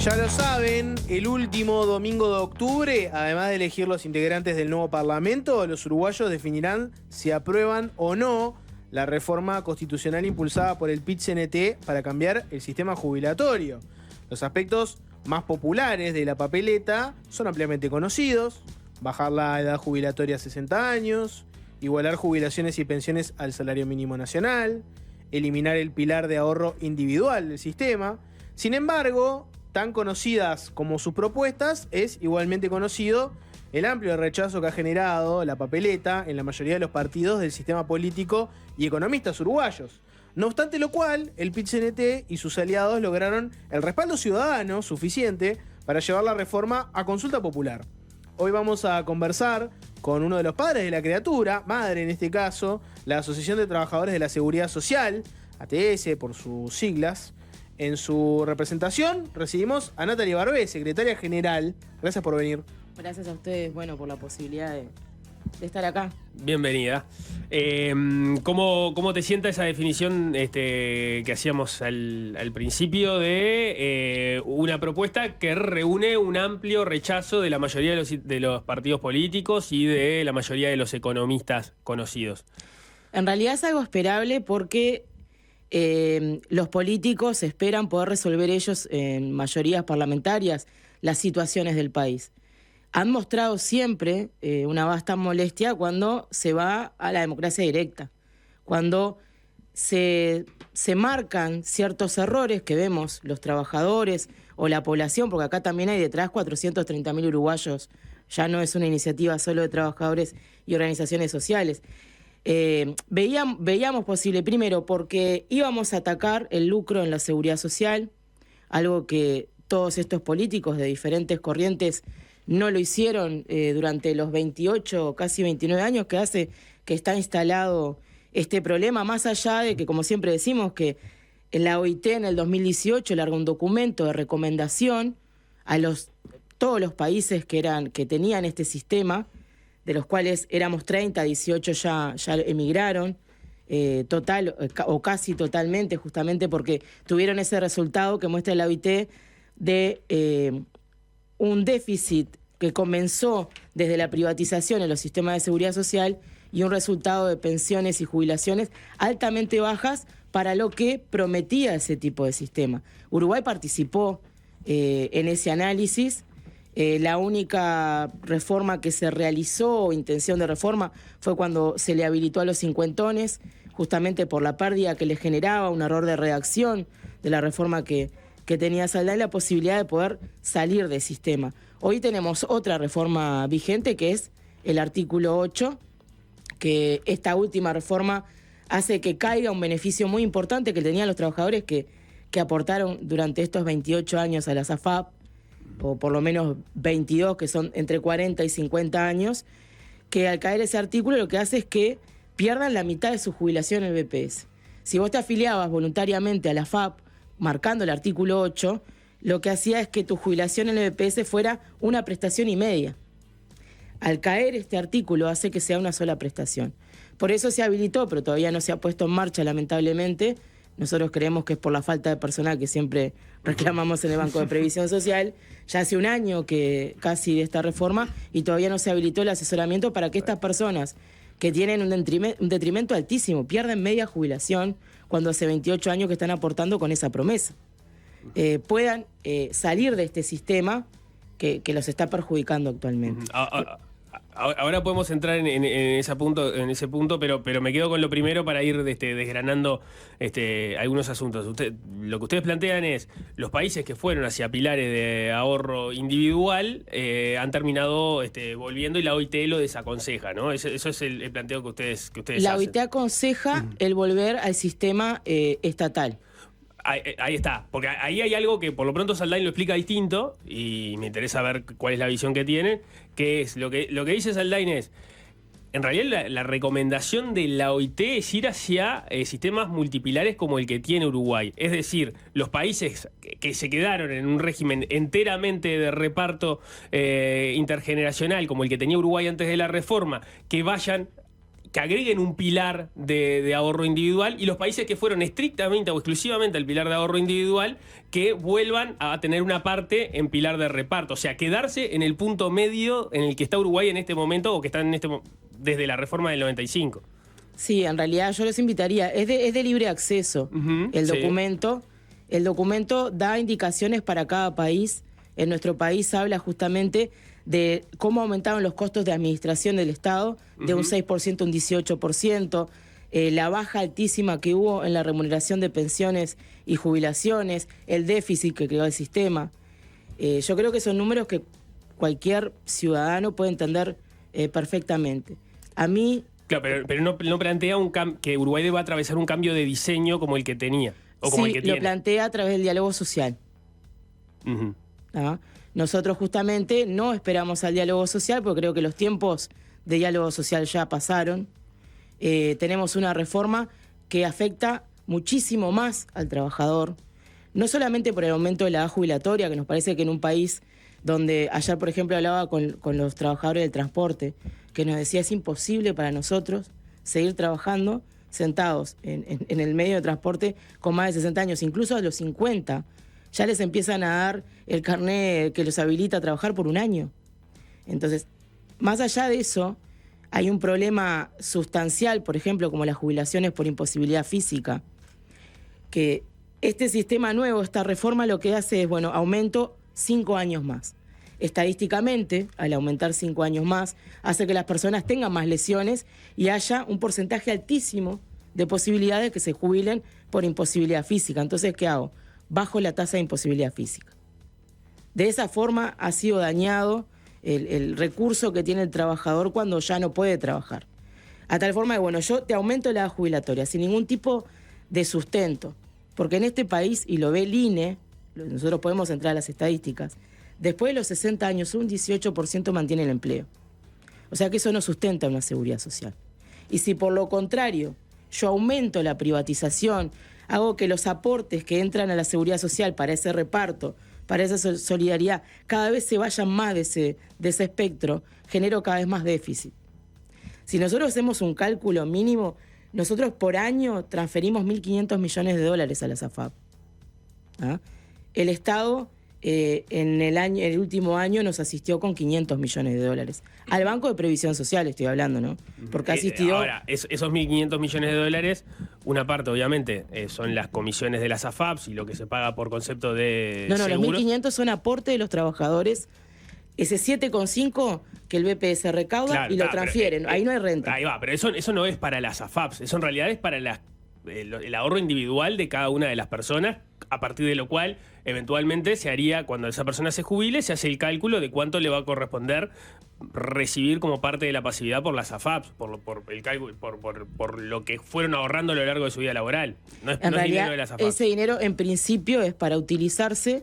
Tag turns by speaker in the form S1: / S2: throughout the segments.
S1: Ya lo saben, el último domingo de octubre, además de elegir los integrantes del nuevo Parlamento, los uruguayos definirán si aprueban o no la reforma constitucional impulsada por el PIT-CNT para cambiar el sistema jubilatorio. Los aspectos más populares de la papeleta son ampliamente conocidos: bajar la edad jubilatoria a 60 años, igualar jubilaciones y pensiones al salario mínimo nacional, eliminar el pilar de ahorro individual del sistema. Sin embargo, tan conocidas como sus propuestas, es igualmente conocido el amplio rechazo que ha generado la papeleta en la mayoría de los partidos del sistema político y economistas uruguayos. No obstante lo cual, el PIT-CNT y sus aliados lograron el respaldo ciudadano suficiente para llevar la reforma a consulta popular. Hoy vamos a conversar con uno de los padres de la criatura, madre en este caso, la Asociación de Trabajadores de la Seguridad Social, ATS por sus siglas. En su representación recibimos a Natalie Barbé, secretaria general. Gracias por venir.
S2: Gracias a ustedes, por la posibilidad de estar acá.
S3: Bienvenida. ¿Cómo te sienta esa definición que hacíamos al principio de una propuesta que reúne un amplio rechazo de la mayoría de los partidos políticos y de la mayoría de los economistas conocidos?
S2: En realidad es algo esperable porque los políticos esperan poder resolver ellos en mayorías parlamentarias las situaciones del país. Han mostrado siempre una vasta molestia cuando se va a la democracia directa, cuando se marcan ciertos errores que vemos los trabajadores o la población, porque acá también hay detrás 430.000 uruguayos, ya no es una iniciativa solo de trabajadores y organizaciones sociales. Veíamos posible, primero, porque íbamos a atacar el lucro en la seguridad social, algo que todos estos políticos de diferentes corrientes no lo hicieron durante los 28, casi 29 años que hace que está instalado este problema, más allá de que, como siempre decimos, que la OIT en el 2018 largó un documento de recomendación a todos los países que tenían este sistema, de los cuales éramos 30, 18 ya emigraron, total o casi totalmente, justamente porque tuvieron ese resultado que muestra la OIT de un déficit que comenzó desde la privatización en los sistemas de seguridad social y un resultado de pensiones y jubilaciones altamente bajas para lo que prometía ese tipo de sistema. Uruguay participó en ese análisis. La única reforma que se realizó, o intención de reforma, fue cuando se le habilitó a los cincuentones, justamente por la pérdida que le generaba, un error de redacción de la reforma que tenía Salday, la posibilidad de poder salir del sistema. Hoy tenemos otra reforma vigente, que es el artículo 8, que esta última reforma hace que caiga un beneficio muy importante que tenían los trabajadores que aportaron durante estos 28 años a la SAFAP, o por lo menos 22, que son entre 40 y 50 años, que al caer ese artículo lo que hace es que pierdan la mitad de su jubilación en el BPS. Si vos te afiliabas voluntariamente a la FAP, marcando el artículo 8, lo que hacía es que tu jubilación en el BPS fuera una prestación y media. Al caer este artículo hace que sea una sola prestación. Por eso se habilitó, pero todavía no se ha puesto en marcha, lamentablemente. Nosotros creemos que es por la falta de personal que siempre reclamamos en el Banco de Previsión Social. Ya hace un año que casi de esta reforma y todavía no se habilitó el asesoramiento para que estas personas que tienen un detrimento altísimo, pierden media jubilación cuando hace 28 años que están aportando con esa promesa, puedan salir de este sistema que los está perjudicando actualmente.
S3: Ahora podemos entrar en ese punto, pero me quedo con lo primero para ir desgranando algunos asuntos. Lo que ustedes plantean es, los países que fueron hacia pilares de ahorro individual han terminado volviendo, y la OIT lo desaconseja, ¿no? Eso es el planteo que ustedes
S2: la
S3: hacen.
S2: OIT aconseja el volver al sistema estatal.
S3: Ahí está, porque ahí hay algo que por lo pronto Saldain lo explica distinto y me interesa ver cuál es la visión que tiene, que es lo que dice Saldain es, en realidad la recomendación de la OIT es ir hacia sistemas multipilares como el que tiene Uruguay, es decir, los países que se quedaron en un régimen enteramente de reparto intergeneracional como el que tenía Uruguay antes de la reforma, que vayan que agreguen un pilar de ahorro individual, y los países que fueron estrictamente o exclusivamente al pilar de ahorro individual, que vuelvan a tener una parte en pilar de reparto. O sea, quedarse en el punto medio en el que está Uruguay en este momento, o que está desde la reforma del 95.
S2: Sí, en realidad yo los invitaría, es de libre acceso el documento. Sí. El documento da indicaciones para cada país. En nuestro país habla justamente de cómo aumentaron los costos de administración del Estado, de un 6% a un 18%, la baja altísima que hubo en la remuneración de pensiones y jubilaciones, el déficit que creó el sistema. Yo creo que son números que cualquier ciudadano puede entender perfectamente. A mí...
S3: Claro, pero no plantea que Uruguay deba atravesar un cambio de diseño como el que tenía, o como el que tiene.
S2: Lo plantea a través del diálogo social. ¿Ah? Nosotros justamente no esperamos al diálogo social porque creo que los tiempos de diálogo social ya pasaron. Tenemos una reforma que afecta muchísimo más al trabajador, no solamente por el aumento de la edad jubilatoria, que nos parece que en un país donde ayer, por ejemplo, hablaba con los trabajadores del transporte, que nos decía es imposible para nosotros seguir trabajando sentados en el medio de transporte con más de 60 años, incluso a los 50. Ya les empiezan a dar el carnet que los habilita a trabajar por un año. Entonces, más allá de eso, hay un problema sustancial, por ejemplo, como las jubilaciones por imposibilidad física, que este sistema nuevo, esta reforma, lo que hace es, bueno, aumento 5 años más. Estadísticamente, al aumentar 5 años más, hace que las personas tengan más lesiones y haya un porcentaje altísimo de posibilidades de que se jubilen por imposibilidad física. Entonces, ¿qué hago? Bajo la tasa de imposibilidad física. De esa forma ha sido dañado el recurso que tiene el trabajador cuando ya no puede trabajar. A tal forma que, bueno, yo te aumento la edad jubilatoria sin ningún tipo de sustento, porque en este país, y lo ve el INE, nosotros podemos entrar a las estadísticas, después de los 60 años un 18% mantiene el empleo. O sea que eso no sustenta una seguridad social. Y si por lo contrario yo aumento la privatización, hago que los aportes que entran a la seguridad social para ese reparto, para esa solidaridad, cada vez se vayan más de ese espectro, genero cada vez más déficit. Si nosotros hacemos un cálculo mínimo, nosotros por año transferimos 1.500 millones de dólares a las AFAP. ¿Ah? El Estado en el último año nos asistió con 500 millones de dólares. Al Banco de Previsión Social estoy hablando, ¿no? Porque ha asistido...
S3: Ahora, esos 1.500 millones de dólares, una parte obviamente son las comisiones de las AFAPs y lo que se paga por concepto de
S2: No,
S3: seguro.
S2: Los 1.500 son aporte de los trabajadores. Ese 7,5 que el BPS recauda, claro, y lo transfieren. Ahí no hay renta.
S3: Ahí va, pero eso no es para las AFAPs. Eso en realidad es para el ahorro individual de cada una de las personas, a partir de lo cual eventualmente se haría, cuando esa persona se jubile, se hace el cálculo de cuánto le va a corresponder recibir como parte de la pasividad por las AFAPs, por lo que fueron ahorrando a lo largo de su vida laboral. No es dinero de las AFAPs.
S2: Ese dinero en principio es para utilizarse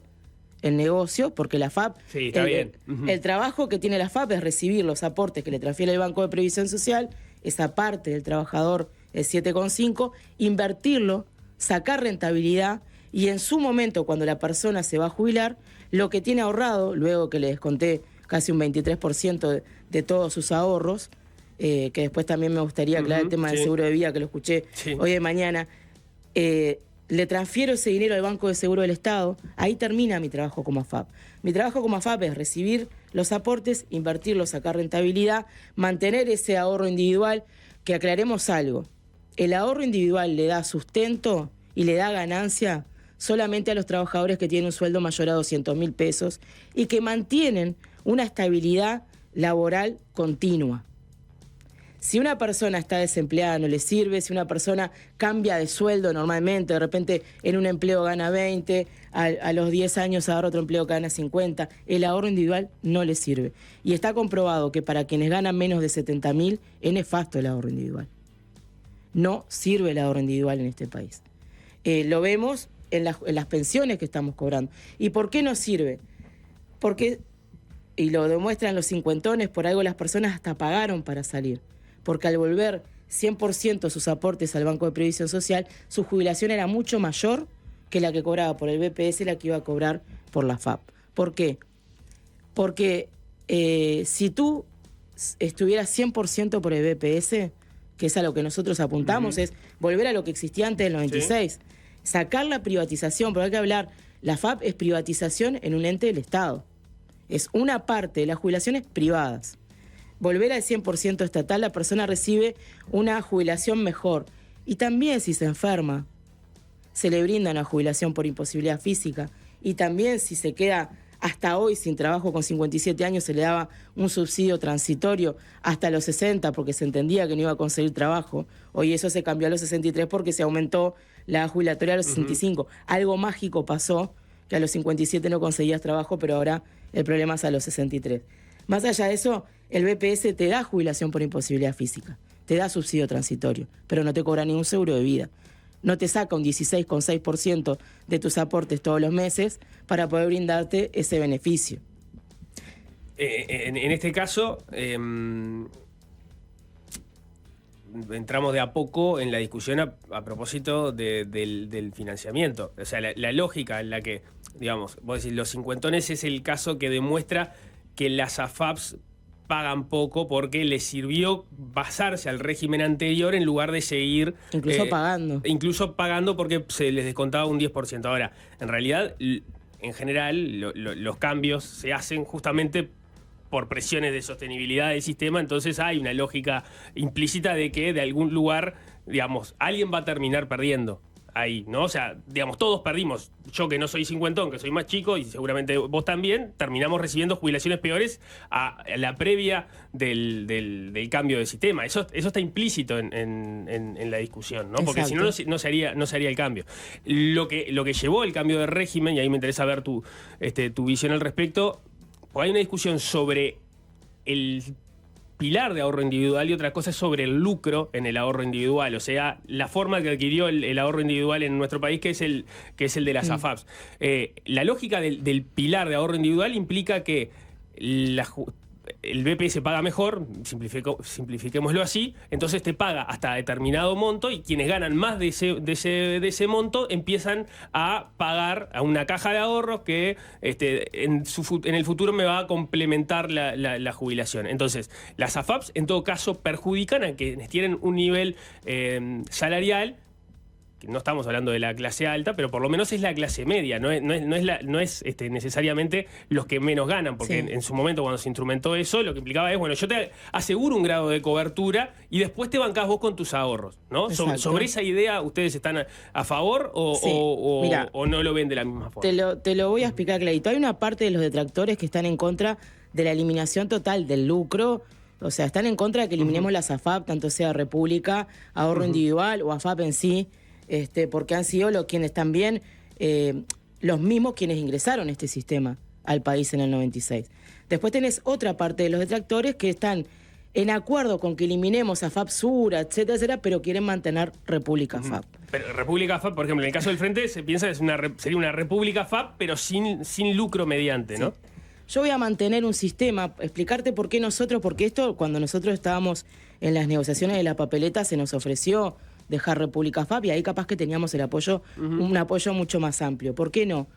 S2: en negocio, porque la FAP,
S3: sí, está bien.
S2: El trabajo que tiene la FAP es recibir los aportes que le transfiere el Banco de Previsión Social, esa parte del trabajador, el 7,5, invertirlo, sacar rentabilidad, y en su momento, cuando la persona se va a jubilar, lo que tiene ahorrado, luego que le desconté casi un 23% de todos sus ahorros, que después también me gustaría aclarar el tema del seguro de vida, que lo escuché hoy de mañana, le transfiero ese dinero al Banco de Seguro del Estado, ahí termina mi trabajo como AFAP. Mi trabajo como AFAP es recibir los aportes, invertirlos, sacar rentabilidad, mantener ese ahorro individual, que aclaremos algo. El ahorro individual le da sustento y le da ganancia solamente a los trabajadores que tienen un sueldo mayor a 200.000 pesos y que mantienen una estabilidad laboral continua. Si una persona está desempleada no le sirve, si una persona cambia de sueldo normalmente, de repente en un empleo gana 20, a los 10 años agarra otro empleo que gana 50, el ahorro individual no le sirve. Y está comprobado que para quienes ganan menos de 70.000 es nefasto el ahorro individual. No sirve el ahorro individual en este país. Lo vemos en las pensiones que estamos cobrando. ¿Y por qué no sirve? Porque, y lo demuestran los cincuentones, por algo las personas hasta pagaron para salir. Porque al volver 100% sus aportes al Banco de Previsión Social, su jubilación era mucho mayor que la que cobraba por el BPS y la que iba a cobrar por la FAP. ¿Por qué? Porque si tú estuvieras 100% por el BPS, que es a lo que nosotros apuntamos, es volver a lo que existía antes del 96. Sí. Sacar la privatización, pero hay que hablar, la FAP es privatización en un ente del Estado. Es una parte de las jubilaciones privadas. Volver al 100% estatal, la persona recibe una jubilación mejor. Y también si se enferma, se le brinda una jubilación por imposibilidad física. Y también si se queda hasta hoy sin trabajo con 57 años, se le daba un subsidio transitorio hasta los 60 porque se entendía que no iba a conseguir trabajo. Hoy eso se cambió a los 63 porque se aumentó la jubilatoria a los 65. Algo mágico pasó, que a los 57 no conseguías trabajo, pero ahora el problema es a los 63. Más allá de eso, el BPS te da jubilación por imposibilidad física, te da subsidio transitorio, pero no te cobra ningún seguro de vida. No te saca un 16,6% de tus aportes todos los meses para poder brindarte ese beneficio.
S3: En este caso, entramos de a poco en la discusión a propósito del financiamiento. O sea, la lógica en la que, digamos, vos decís, los cincuentones es el caso que demuestra que las AFAPs pagan poco porque les sirvió basarse al régimen anterior en lugar de seguir...
S2: Incluso pagando.
S3: Incluso pagando porque se les descontaba un 10%. Ahora, en realidad, en general, los cambios se hacen justamente por presiones de sostenibilidad del sistema, entonces hay una lógica implícita de que de algún lugar, digamos, alguien va a terminar perdiendo. Ahí, ¿no? O sea, digamos, todos perdimos. Yo que no soy cincuentón, que soy más chico, y seguramente vos también, terminamos recibiendo jubilaciones peores a la previa del cambio de sistema. Eso está implícito en la discusión, ¿no? Porque si no, no se haría el cambio. Lo que llevó el cambio de régimen, y ahí me interesa ver tu visión al respecto, pues hay una discusión sobre el pilar de ahorro individual y otra cosa es sobre el lucro en el ahorro individual, o sea, la forma que adquirió el ahorro individual en nuestro país, que es el de las AFAPs. La lógica del pilar de ahorro individual implica que el BPS paga mejor, simplifiquémoslo así, entonces te paga hasta determinado monto y quienes ganan más de ese monto empiezan a pagar a una caja de ahorros que en el futuro me va a complementar la jubilación. Entonces, las AFAPs en todo caso perjudican a quienes tienen un nivel salarial. No estamos hablando de la clase alta, pero por lo menos es la clase media, no es necesariamente los que menos ganan, porque sí. en su momento cuando se instrumentó eso, lo que implicaba es, bueno, yo te aseguro un grado de cobertura y después te bancás vos con tus ahorros, ¿no? Sobre esa idea, ¿ustedes están a favor o no lo ven de la misma forma?
S2: Te lo voy a explicar clarito. Hay una parte de los detractores que están en contra de la eliminación total del lucro. O sea, están en contra de que eliminemos las AFAP, tanto sea República, Ahorro Individual o AFAP en sí, porque han sido quienes también, los mismos quienes ingresaron este sistema al país en el 96. Después tenés otra parte de los detractores que están en acuerdo con que eliminemos a FAP Sura, etcétera, etcétera, pero quieren mantener República FAP.
S3: Pero República FAP, por ejemplo, en el caso del Frente se piensa que sería una República FAP, pero sin lucro mediante, ¿no? Sí.
S2: Yo voy a mantener un sistema, explicarte por qué porque esto, cuando nosotros estábamos en las negociaciones de la papeleta, se nos ofreció dejar República FAP y ahí capaz que teníamos el apoyo, un apoyo mucho más amplio. ¿Por qué no?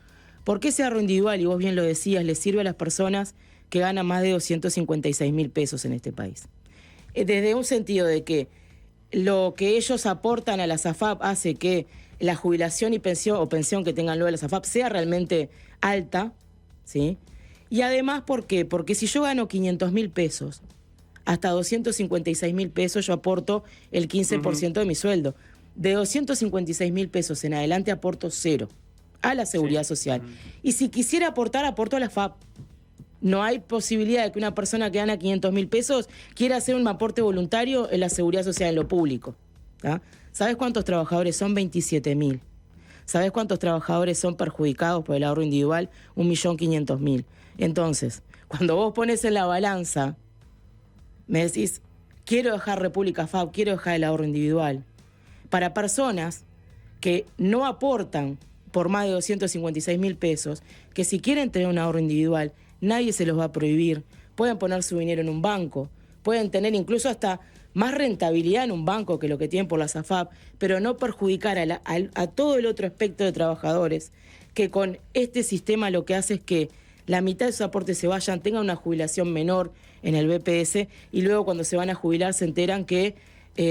S2: Porque ese ahorro individual, y vos bien lo decías, le sirve a las personas que ganan más de 256.000 pesos en este país. Desde un sentido de que lo que ellos aportan a las AFAP hace que la jubilación y pensión o pensión que tengan luego las AFAP sea realmente alta, ¿sí? Y además, ¿por qué? Porque si yo gano 500.000 pesos, hasta 256.000 pesos yo aporto el 15% de mi sueldo. De 256.000 pesos en adelante aporto 0 a la seguridad social. Y si quisiera aportar, aporto a la FAP. No hay posibilidad de que una persona que gana 500.000 pesos quiera hacer un aporte voluntario en la seguridad social, en lo público. ¿Tá? ¿Sabes cuántos trabajadores son? 27.000. ¿Sabes cuántos trabajadores son perjudicados por el ahorro individual? 1.500.000. Entonces, cuando vos pones en la balanza, me decís, quiero dejar República FAP, quiero dejar el ahorro individual. Para personas que no aportan por más de 256.000 pesos, que si quieren tener un ahorro individual, nadie se los va a prohibir. Pueden poner su dinero en un banco, pueden tener incluso hasta más rentabilidad en un banco que lo que tienen por las AFAP, pero no perjudicar a todo el otro espectro de trabajadores, que con este sistema lo que hace es que la mitad de sus aportes se vayan, tengan una jubilación menor en el BPS y luego cuando se van a jubilar se enteran que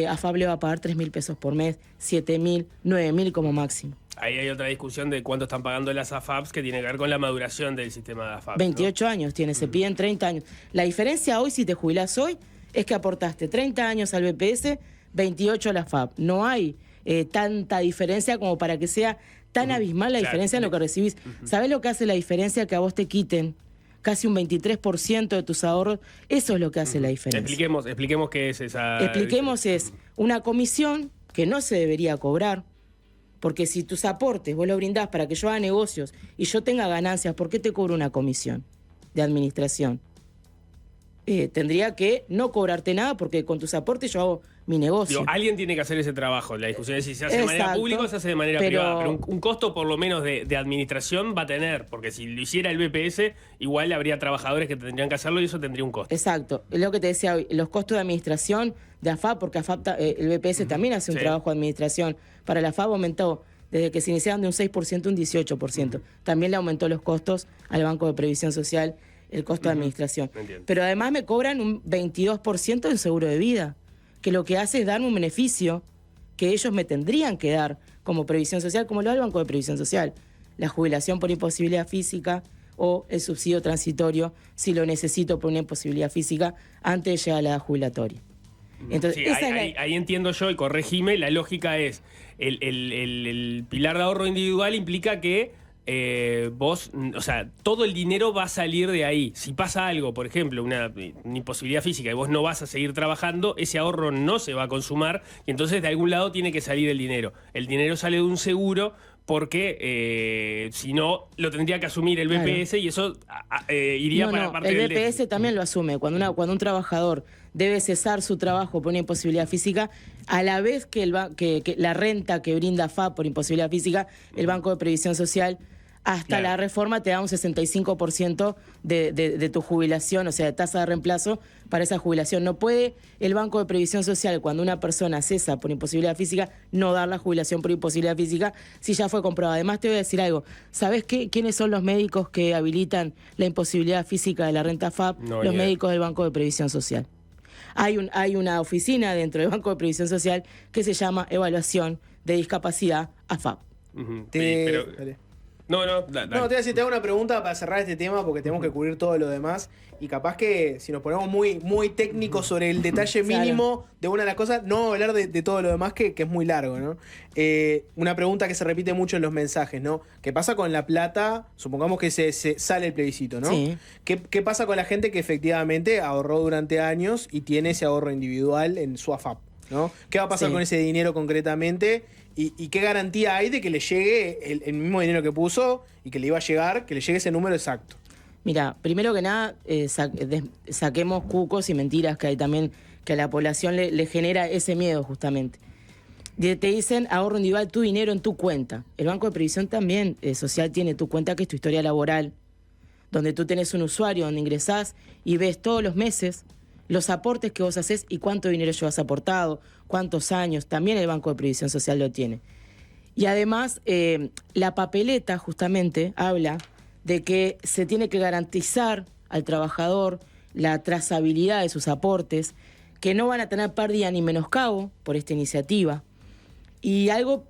S2: AFAP le va a pagar 3.000 pesos por mes, 7.000, 9.000 como máximo.
S3: Ahí hay otra discusión de cuánto están pagando las AFAPs que tiene que ver con la maduración del sistema de AFAP.
S2: 28 años tiene, se piden 30 años. La diferencia hoy, si te jubilás hoy, es que aportaste 30 años al BPS, 28 a la AFAP. No hay tanta diferencia como para que sea tan abismal la diferencia en lo que recibís. ¿Sabés lo que hace la diferencia? Que a vos te quiten casi un 23% de tus ahorros. Eso es lo que hace la diferencia.
S3: Expliquemos qué es esa...
S2: Expliquemos, es una comisión que no se debería cobrar. Porque si tus aportes vos los brindás para que yo haga negocios y yo tenga ganancias, ¿por qué te cobro una comisión de administración? Tendría que no cobrarte nada porque con tus aportes yo hago mi negocio.
S3: Digo, alguien tiene que hacer ese trabajo. La discusión es si se hace de manera pública o se hace de manera privada. Pero un costo por lo menos de administración va a tener, porque si lo hiciera el BPS, igual habría trabajadores que tendrían que hacerlo y eso tendría un costo.
S2: Exacto. Es lo que te decía hoy, los costos de administración de AFAP, porque AFAP, el BPS también hace un trabajo de administración. Para la AFAP aumentó desde que se iniciaron de un 6% a un 18%. También le aumentó los costos al Banco de Previsión Social, el costo de administración. Pero además me cobran un 22% en seguro de vida, que lo que hace es darme un beneficio que ellos me tendrían que dar como previsión social, como lo da el Banco de Previsión Social. La jubilación por imposibilidad física o el subsidio transitorio si lo necesito por una imposibilidad física antes de llegar a la edad jubilatoria. Entonces,
S3: sí, ahí entiendo yo, y corregime, la lógica es, el pilar de ahorro individual implica que vos, o sea, todo el dinero va a salir de ahí. Si pasa algo, por ejemplo, una imposibilidad física y vos no vas a seguir trabajando, ese ahorro no se va a consumar y entonces de algún lado tiene que salir el dinero. El dinero sale de un seguro porque si no, lo tendría que asumir el BPS, claro. Y eso iría para parte del...
S2: El BPS también lo asume. Cuando un trabajador debe cesar su trabajo por una imposibilidad física, a la vez que la renta que brinda FAP por imposibilidad física, el Banco de Previsión Social, hasta la reforma te da un 65% de tu jubilación, o sea, de tasa de reemplazo para esa jubilación. No puede el Banco de Previsión Social, cuando una persona cesa por imposibilidad física, no dar la jubilación por imposibilidad física si ya fue comprobado. Además, te voy a decir algo. ¿Sabés quiénes son los médicos que habilitan la imposibilidad física de la renta FAP? Los médicos del Banco de Previsión Social. Hay una oficina dentro del Banco de Previsión Social que se llama Evaluación de Discapacidad AFAP.
S1: No, te voy a decir, te hago una pregunta para cerrar este tema porque tenemos que cubrir todo lo demás y capaz que si nos ponemos muy, muy técnicos sobre el detalle mínimo de una de las cosas, no hablar de todo lo demás que es muy largo, ¿no? Una pregunta que se repite mucho en los mensajes, ¿no? ¿Qué pasa con la plata? Supongamos que se sale el plebiscito, ¿no? Sí. ¿Qué pasa con la gente que efectivamente ahorró durante años y tiene ese ahorro individual en su AFAP, ¿no? ¿Qué va a pasar con ese dinero concretamente? ¿Y qué garantía hay de que le llegue el mismo dinero que puso y que le iba a llegar, que le llegue ese número exacto?
S2: Mira, primero que nada, saquemos cucos y mentiras que hay también, que a la población le genera ese miedo justamente. Te dicen ahorro individual, tu dinero en tu cuenta. El Banco de Previsión también Social tiene tu cuenta, que es tu historia laboral, donde tú tenés un usuario, donde ingresás y ves todos los meses los aportes que vos hacés y cuánto dinero llevas aportado, cuántos años, también el Banco de Previsión Social lo tiene. Y además, la papeleta justamente habla de que se tiene que garantizar al trabajador la trazabilidad de sus aportes, que no van a tener pérdida ni menoscabo por esta iniciativa. Y algo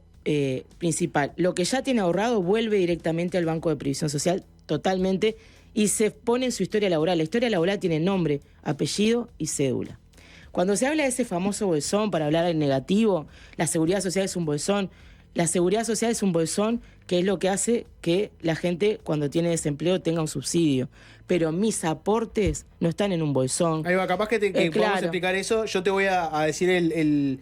S2: principal, lo que ya tiene ahorrado vuelve directamente al Banco de Previsión Social totalmente y se pone en su historia laboral. La historia laboral tiene nombre, apellido y cédula. Cuando se habla de ese famoso bolsón, para hablar en negativo, la seguridad social es un bolsón. La seguridad social es un bolsón que es lo que hace que la gente cuando tiene desempleo tenga un subsidio. Pero mis aportes no están en un bolsón.
S1: Ahí va, capaz que podamos explicar eso. Yo te voy a decir el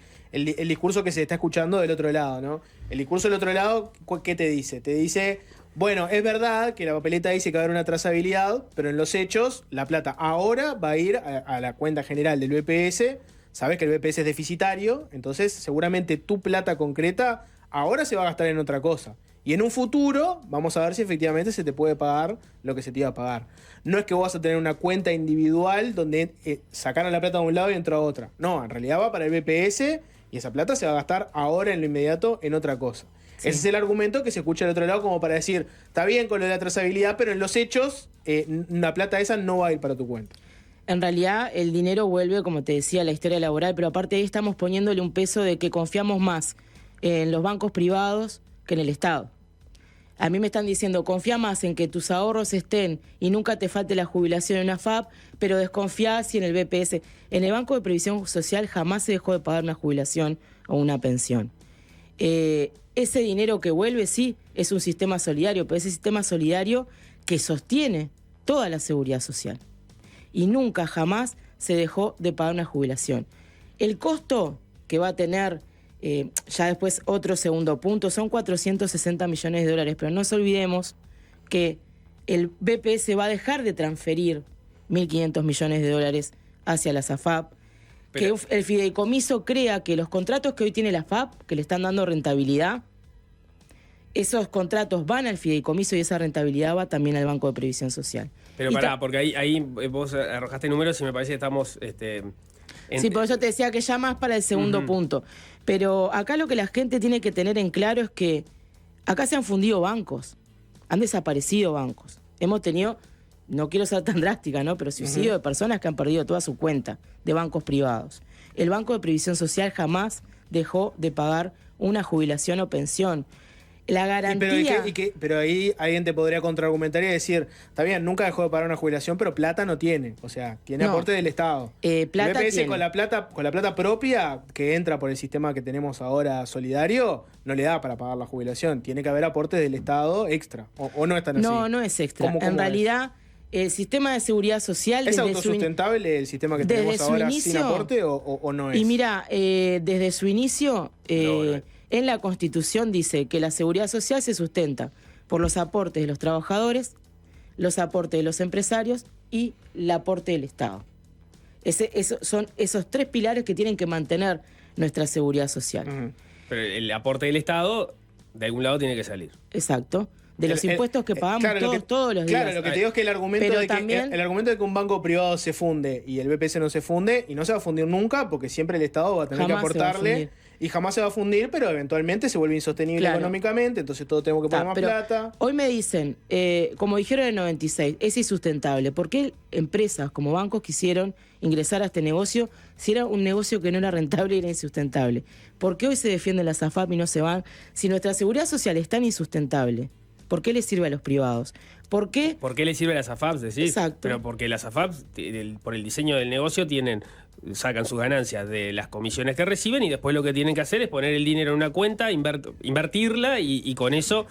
S1: discurso que se está escuchando del otro lado, ¿no? El discurso del otro lado, ¿qué te dice? Te dice... Bueno, es verdad que la papeleta dice que va a haber una trazabilidad, pero en los hechos, la plata ahora va a ir a la cuenta general del BPS. Sabes que el BPS es deficitario, entonces seguramente tu plata concreta ahora se va a gastar en otra cosa. Y en un futuro vamos a ver si efectivamente se te puede pagar lo que se te iba a pagar. No es que vos vas a tener una cuenta individual donde sacaron la plata de un lado y entró a otra. No, en realidad va para el BPS y esa plata se va a gastar ahora en lo inmediato en otra cosa. Sí. Ese es el argumento que se escucha del otro lado como para decir, está bien con lo de la trazabilidad, pero en los hechos la plata esa no va a ir para tu cuenta.
S2: En realidad el dinero vuelve, como te decía, a la historia laboral, pero aparte de ahí estamos poniéndole un peso de que confiamos más en los bancos privados que en el Estado. A mí me están diciendo, confía más en que tus ahorros estén y nunca te falte la jubilación en una FAP, pero desconfía si en el BPS. En el Banco de Previsión Social jamás se dejó de pagar una jubilación o una pensión. Ese dinero que vuelve, sí, es un sistema solidario, pero ese sistema solidario que sostiene toda la seguridad social. Y nunca, jamás se dejó de pagar una jubilación. El costo que va a tener, ya después otro segundo punto, son 460 millones de dólares, pero no nos olvidemos que el BPS va a dejar de transferir 1.500 millones de dólares hacia las AFAP, que el fideicomiso crea que los contratos que hoy tiene la AFAP, que le están dando rentabilidad, esos contratos van al fideicomiso y esa rentabilidad va también al Banco de Previsión Social.
S3: Pero pará, porque ahí vos arrojaste números y me parece que estamos...
S2: Sí, por eso te decía que ya más para el segundo punto. Pero acá lo que la gente tiene que tener en claro es que acá se han fundido bancos, han desaparecido bancos. Hemos tenido, no quiero ser tan drástica, ¿no? Pero suicidio de personas que han perdido toda su cuenta de bancos privados. El Banco de Previsión Social jamás dejó de pagar una jubilación o pensión. La garantía...
S1: Pero ahí alguien te podría contraargumentar y decir, está bien, nunca dejó de pagar una jubilación, pero plata no tiene. O sea, tiene aporte del Estado.
S2: Plata
S1: el BPS
S2: tiene.
S1: con la plata propia que entra por el sistema que tenemos ahora solidario, no le da para pagar la jubilación. Tiene que haber aportes del Estado extra. ¿O no están así?
S2: No, no es extra.
S1: ¿Cómo
S2: en realidad, el sistema de seguridad social...
S1: ¿Es autosustentable el sistema que tenemos ahora sin aporte o no es?
S2: Y mira, desde su inicio... En la Constitución dice que la seguridad social se sustenta por los aportes de los trabajadores, los aportes de los empresarios y el aporte del Estado. Son esos tres pilares que tienen que mantener nuestra seguridad social.
S3: Pero el aporte del Estado, de algún lado, tiene que salir.
S2: Exacto. De los impuestos que pagamos todos los días.
S1: Claro, lo que te digo es que el argumento de que un banco privado se funde y el BPS no se funde, y no se va a fundir nunca, porque siempre el Estado va a tener que aportarle y jamás se va a fundir, pero eventualmente se vuelve insostenible económicamente, entonces todos tenemos que poner más plata.
S2: Hoy me dicen, como dijeron en el 96, es insustentable. ¿Por qué empresas como bancos quisieron ingresar a este negocio si era un negocio que no era rentable y era insustentable? ¿Por qué hoy se defienden las AFAP y no se van? Si nuestra seguridad social es tan insustentable, ¿por qué le sirve a los privados? ¿Por qué?
S3: ¿Por qué le sirve a las AFAPs? Decís?
S2: Exacto.
S3: Pero porque las AFAPs, por el diseño del negocio, sacan sus ganancias de las comisiones que reciben y después lo que tienen que hacer es poner el dinero en una cuenta, invertirla y con eso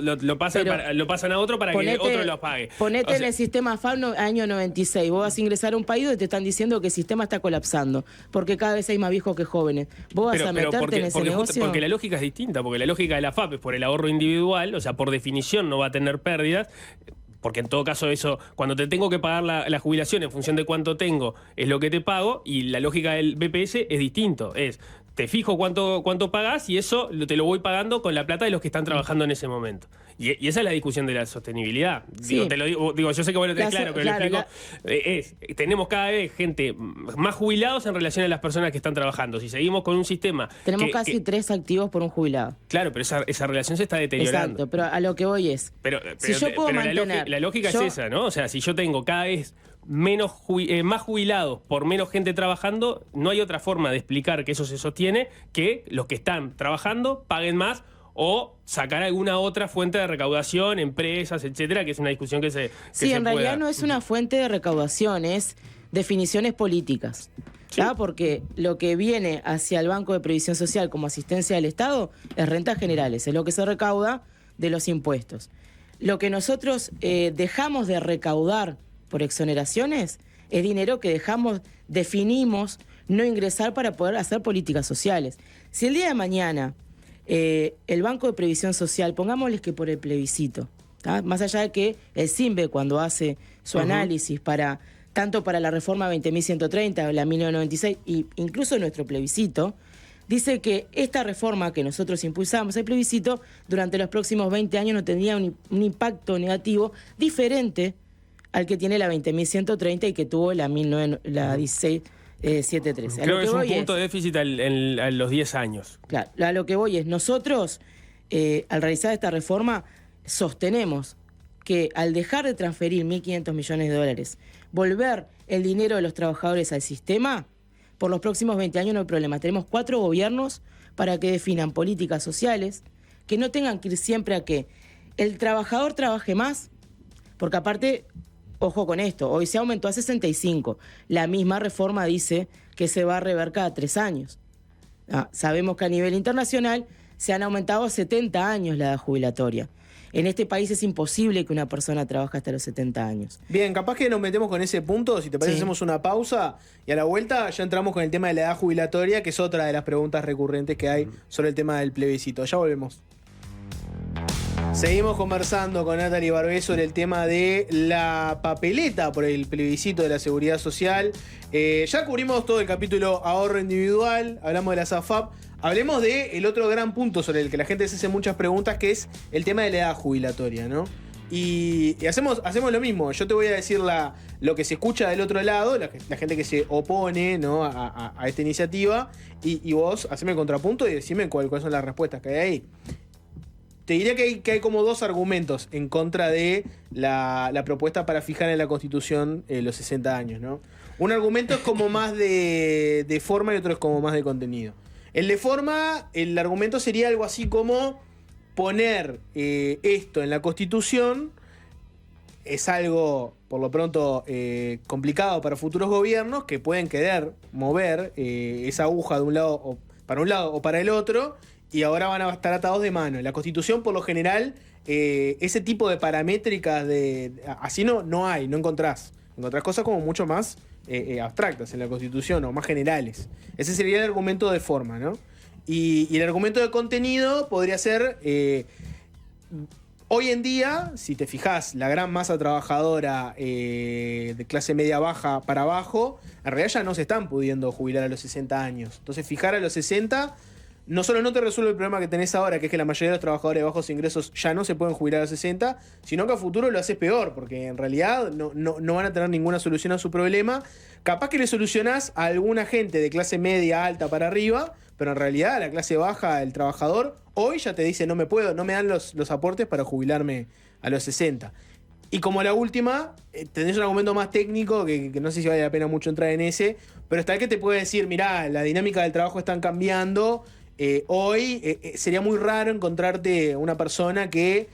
S3: lo pasan a otro para que otro lo pague.
S2: Ponete en el sistema AFAP año 96. Vos vas a ingresar a un país donde te están diciendo que el sistema está colapsando porque cada vez hay más viejos que jóvenes. Vos vas a meterte en ese negocio.
S3: Porque la lógica es distinta, porque la lógica de la AFAP es por el ahorro individual, o sea, por definición no va a tener pérdidas. Porque en todo caso eso, cuando te tengo que pagar la jubilación en función de cuánto tengo, es lo que te pago, y la lógica del BPS es distinto. Te fijo cuánto pagás y eso te lo voy pagando con la plata de los que están trabajando en ese momento. Y esa es la discusión de la sostenibilidad.
S2: Sí.
S3: Digo, yo sé que vos lo tenés claro, pero lo explico. Tenemos cada vez gente más jubilados en relación a las personas que están trabajando. Si seguimos con un sistema...
S2: Tenemos casi 3 activos por un jubilado.
S3: Claro, pero esa relación se está deteriorando.
S2: Exacto, pero a lo que voy es... si yo puedo mantener...
S3: La lógica es esa, ¿no? O sea, si yo tengo cada vez más jubilados por menos gente trabajando, no hay otra forma de explicar que eso se sostiene que los que están trabajando paguen más o sacar alguna otra fuente de recaudación, empresas, etcétera, que es una discusión que se
S2: en realidad no es una fuente de recaudación, es definiciones políticas. ¿Sí? Porque lo que viene hacia el Banco de Previsión Social como asistencia del Estado es rentas generales, es lo que se recauda de los impuestos. Lo que nosotros dejamos de recaudar por exoneraciones es dinero que definimos no ingresar para poder hacer políticas sociales. Si el día de mañana el Banco de Previsión Social, pongámosles que por el plebiscito, ¿tá? Más allá de que el CIMBE cuando hace su análisis tanto para la reforma 20.130, la 1996 e incluso nuestro plebiscito, dice que esta reforma que nosotros impulsamos, el plebiscito, durante los próximos 20 años no tendría un impacto negativo diferente al que tiene la 20.130 y que tuvo la 16.713.
S3: Creo que es un punto de déficit a los 10 años.
S2: Claro, a lo que voy es, nosotros, al realizar esta reforma, sostenemos que al dejar de transferir 1.500 millones de dólares, volver el dinero de los trabajadores al sistema, por los próximos 20 años no hay problema. Tenemos 4 gobiernos para que definan políticas sociales, que no tengan que ir siempre a que el trabajador trabaje más, porque aparte, ojo con esto, hoy se aumentó a 65. La misma reforma dice que se va a rever cada 3 años. Sabemos que a nivel internacional se han aumentado a 70 años la edad jubilatoria. En este país es imposible que una persona trabaje hasta los 70 años.
S1: Bien, capaz que nos metemos con ese punto, si te parece hacemos una pausa y a la vuelta ya entramos con el tema de la edad jubilatoria, que es otra de las preguntas recurrentes que hay sobre el tema del plebiscito. Ya volvemos. Seguimos conversando con Natalie Barbé sobre el tema de la papeleta por el plebiscito de la Seguridad Social. Ya cubrimos todo el capítulo ahorro individual, hablamos de la SAFAP. Hablemos del otro gran punto sobre el que la gente se hace muchas preguntas, que es el tema de la edad jubilatoria, ¿no? Y hacemos lo mismo. Yo te voy a decir lo que se escucha del otro lado, la gente que se opone, ¿no? a esta iniciativa, y vos haceme el contrapunto y decime cuáles son las respuestas que hay ahí. Te diría que hay como 2 argumentos en contra de la propuesta para fijar en la Constitución los 60 años, ¿no? Un argumento es como más de forma y otro es como más de contenido. El de forma, el argumento sería algo así como poner esto en la Constitución es algo, por lo pronto, complicado para futuros gobiernos que pueden querer mover esa aguja de un lado o para el otro, y ahora van a estar atados de mano. En la Constitución, por lo general, ese tipo de paramétricas así no hay, no encontrás. Encontrás cosas como mucho más abstractas en la Constitución o más generales. Ese sería el argumento de forma, ¿no? Y el argumento de contenido podría ser, hoy en día, si te fijás, la gran masa trabajadora de clase media baja para abajo, en realidad ya no se están pudiendo jubilar a los 60 años. Entonces fijar a los 60... no solo no te resuelve el problema que tenés ahora, que es que la mayoría de los trabajadores de bajos ingresos ya no se pueden jubilar a los 60, sino que a futuro lo haces peor, porque en realidad no van a tener ninguna solución a su problema. Capaz que le solucionás a alguna gente de clase media alta para arriba, pero en realidad la clase baja, el trabajador, hoy ya te dice no me dan los aportes para jubilarme a los 60. Y como la última, tenés un argumento más técnico, que no sé si vale la pena mucho entrar en ese, pero está el que te puede decir, mirá, la dinámica del trabajo están cambiando. Hoy sería muy raro encontrarte una persona que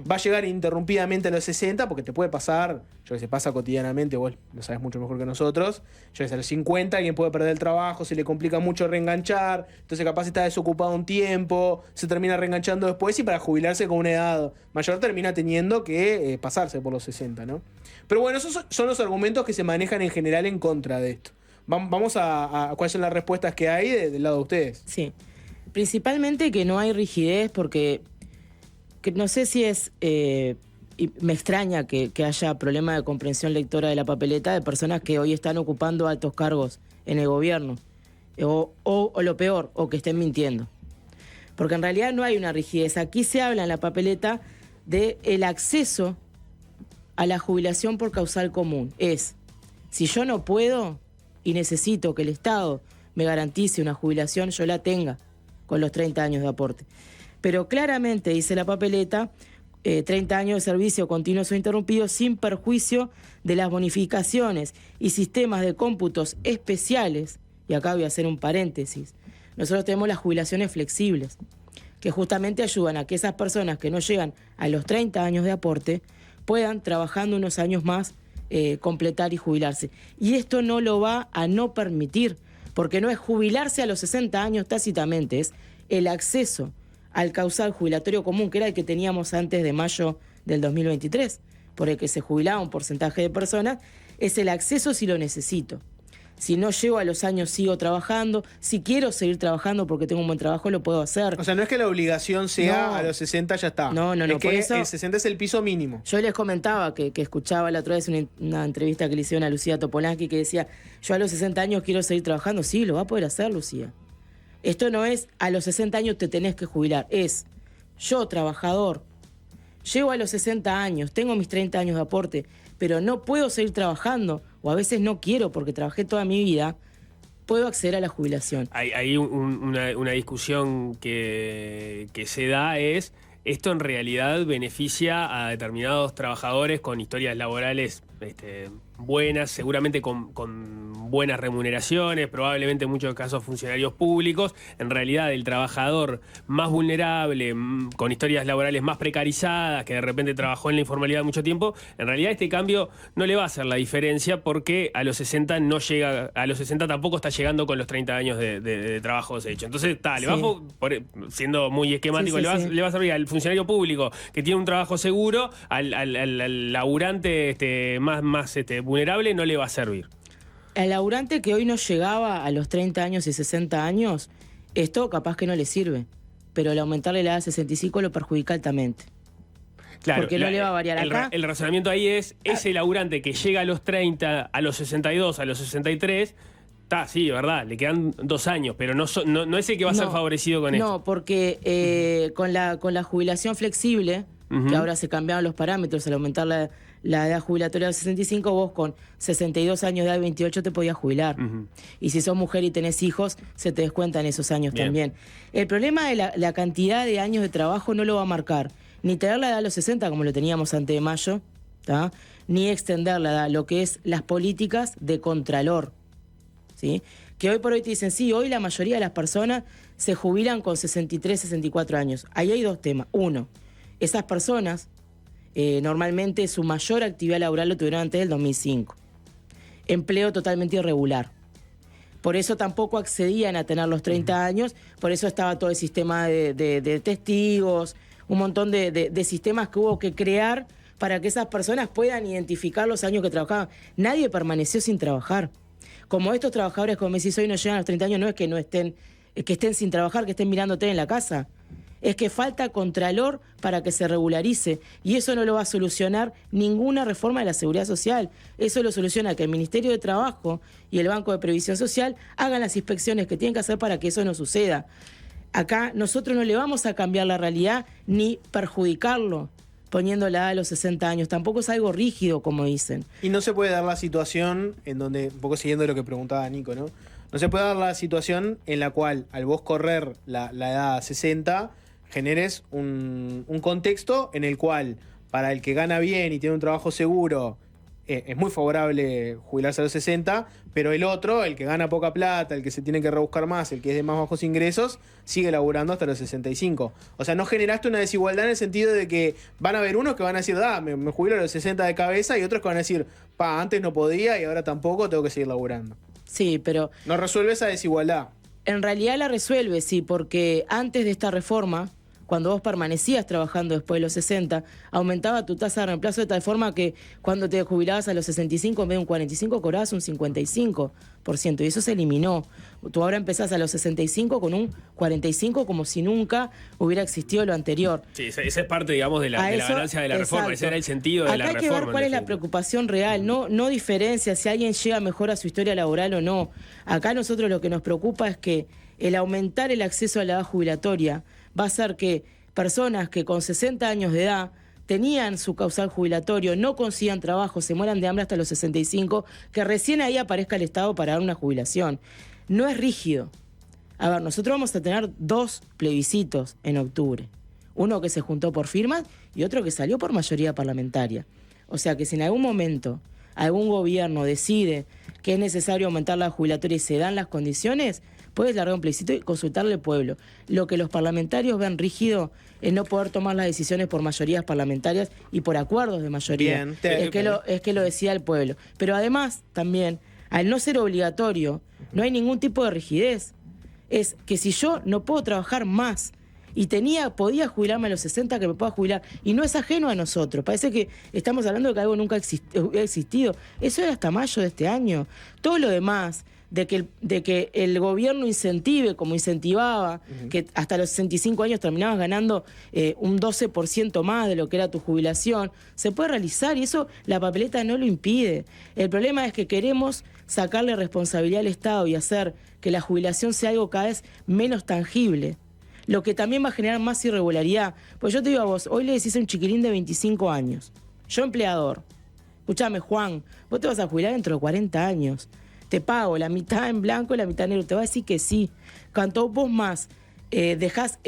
S1: va a llegar ininterrumpidamente a los 60, porque te puede pasar, yo que sé, pasa cotidianamente, vos lo sabés mucho mejor que nosotros, yo que sé, a los 50 alguien puede perder el trabajo, se le complica mucho reenganchar, entonces capaz está desocupado un tiempo, se termina reenganchando después y para jubilarse con una edad mayor termina teniendo que pasarse por los 60, ¿no? Pero bueno, esos son los argumentos que se manejan en general en contra de esto. Vamos a cuáles son las respuestas que hay del lado de ustedes.
S2: Sí, principalmente que no hay rigidez, porque que no sé si es... y me extraña que haya problema de comprensión lectora de la papeleta de personas que hoy están ocupando altos cargos en el gobierno. O lo peor, o que estén mintiendo. Porque en realidad no hay una rigidez. Aquí se habla en la papeleta del acceso a la jubilación por causal común. Es, si yo no puedo y necesito que el Estado me garantice una jubilación, yo la tenga con los 30 años de aporte. Pero claramente dice la papeleta, 30 años de servicio continuos o interrumpidos sin perjuicio de las bonificaciones y sistemas de cómputos especiales, y acá voy a hacer un paréntesis, nosotros tenemos las jubilaciones flexibles, que justamente ayudan a que esas personas que no llegan a los 30 años de aporte puedan, trabajando unos años más, completar y jubilarse. Y esto no lo va a no permitir, porque no es jubilarse a los 60 años tácitamente, es el acceso al causal jubilatorio común, que era el que teníamos antes de mayo del 2023, por el que se jubilaba un porcentaje de personas, es el acceso si lo necesito. Si no llego a los años, sigo trabajando. Si quiero seguir trabajando porque tengo un buen trabajo, lo puedo hacer.
S1: O sea, no es que la obligación sea a los 60 ya está.
S2: No.
S1: Es que
S2: por eso,
S1: el 60 es el piso mínimo.
S2: yo les comentaba que escuchaba la otra vez una entrevista que le hicieron a Lucía Topolansky que decía, yo a los 60 años quiero seguir trabajando. Sí, lo va a poder hacer, Lucía. Esto no es a los 60 años te tenés que jubilar. Es yo, trabajador, llego a los 60 años, tengo mis 30 años de aporte, pero no puedo seguir trabajando, o a veces no quiero porque trabajé toda mi vida, puedo acceder a la jubilación.
S3: Hay una discusión que se da es esto en realidad beneficia a determinados trabajadores con historias laborales buenas, seguramente con buenas remuneraciones, probablemente en muchos casos funcionarios públicos. En realidad el trabajador más vulnerable, con historias laborales más precarizadas, que de repente trabajó en la informalidad mucho tiempo, en realidad este cambio no le va a hacer la diferencia porque a los 60 no llega, a los 60 tampoco está llegando con los 30 años de trabajo hecho. Entonces, le va siendo muy esquemático, le va a servir al funcionario público que tiene un trabajo seguro, al laburante más vulnerable no le va a servir.
S2: Al laburante que hoy no llegaba a los 30 años y 60 años, esto capaz que no le sirve, pero al aumentarle la edad a 65 lo perjudica altamente.
S3: Claro,
S2: porque no le va a variar acá.
S3: El razonamiento ahí es, ese laburante que llega a los 30, a los 62, a los 63... sí, verdad, le quedan 2 años, pero no es el que va a ser favorecido con esto.
S2: No, porque con la jubilación flexible, que ahora se cambiaron los parámetros al aumentar la edad jubilatoria de 65, vos con 62 años de edad y 28 te podías jubilar. Y si sos mujer y tenés hijos, se te descuentan esos años también. El problema de la cantidad de años de trabajo no lo va a marcar ni tener la edad a los 60, como lo teníamos antes de mayo, ni extender la edad, lo que es las políticas de contralor. ¿Sí? Que hoy por hoy te dicen, sí, hoy la mayoría de las personas se jubilan con 63, 64 años. Ahí hay 2 temas. Uno, esas personas normalmente su mayor actividad laboral lo tuvieron antes del 2005. Empleo totalmente irregular. Por eso tampoco accedían a tener los 30 años, por eso estaba todo el sistema de testigos, un montón de sistemas que hubo que crear para que esas personas puedan identificar los años que trabajaban. Nadie permaneció sin trabajar. Como estos trabajadores, como me decís, hoy no llegan a los 30 años, no es que no estén, que estén sin trabajar, que estén mirándote en la casa. Es que falta contralor para que se regularice. Y eso no lo va a solucionar ninguna reforma de la Seguridad Social. Eso lo soluciona que el Ministerio de Trabajo y el Banco de Previsión Social hagan las inspecciones que tienen que hacer para que eso no suceda. Acá nosotros no le vamos a cambiar la realidad ni perjudicarlo poniendo la edad a los 60 años. Tampoco es algo rígido, como dicen.
S1: Y no se puede dar la situación en donde, un poco siguiendo lo que preguntaba Nico, ¿no? No se puede dar la situación en la cual, al vos correr la edad a 60, generes un contexto en el cual, para el que gana bien y tiene un trabajo seguro, es muy favorable jubilarse a los 60, pero el otro, el que gana poca plata, el que se tiene que rebuscar más, el que es de más bajos ingresos, sigue laburando hasta los 65. O sea, no generaste una desigualdad en el sentido de que van a haber unos que van a decir, me jubilo a los 60 de cabeza, y otros que van a decir, antes no podía y ahora tampoco, tengo que seguir laburando.
S2: Sí, pero...
S1: No resuelve esa desigualdad.
S2: En realidad la resuelve, sí, porque antes de esta reforma, cuando vos permanecías trabajando después de los 60, aumentaba tu tasa de reemplazo de tal forma que cuando te jubilabas a los 65, en vez de un 45, cobrabas un 55%, y eso se eliminó. Tú ahora empezás a los 65 con un 45%, como si nunca hubiera existido lo anterior.
S3: Sí, esa es parte, digamos, de la ganancia de la reforma. Ese era el sentido de la reforma.
S2: Acá hay que ver cuál es la preocupación real, no diferencia si alguien llega mejor a su historia laboral o no. Acá nosotros lo que nos preocupa es que el aumentar el acceso a la edad jubilatoria va a hacer que personas que con 60 años de edad tenían su causal jubilatorio, no consigan trabajo, se mueran de hambre hasta los 65, que recién ahí aparezca el Estado para dar una jubilación. No es rígido. A ver, nosotros vamos a tener 2 plebiscitos en octubre. Uno que se juntó por firmas y otro que salió por mayoría parlamentaria. O sea que si en algún momento algún gobierno decide que es necesario aumentar la jubilatoria y se dan las condiciones, puedes largar un plebiscito y consultarle al pueblo. Lo que los parlamentarios ven rígido es no poder tomar las decisiones por mayorías parlamentarias y por acuerdos de mayoría.
S1: Bien,
S2: es que lo decida el pueblo. Pero además, también, al no ser obligatorio, no hay ningún tipo de rigidez. Es que si yo no puedo trabajar más y podía jubilarme a los 60, que me pueda jubilar, y no es ajeno a nosotros. Parece que estamos hablando de que algo nunca ha existido. Eso era hasta mayo de este año. Todo lo demás, de que el gobierno incentive, como incentivaba, que hasta los 65 años terminabas ganando un 12% más de lo que era tu jubilación, se puede realizar y eso la papeleta no lo impide. El problema es que queremos sacarle responsabilidad al Estado y hacer que la jubilación sea algo cada vez menos tangible, lo que también va a generar más irregularidad. Pues yo te digo a vos, hoy le decís a un chiquilín de 25 años, yo empleador, escúchame Juan, vos te vas a jubilar dentro de 40 años, te pago la mitad en blanco y la mitad en negro, te va a decir que sí. Cuanto vos más dejás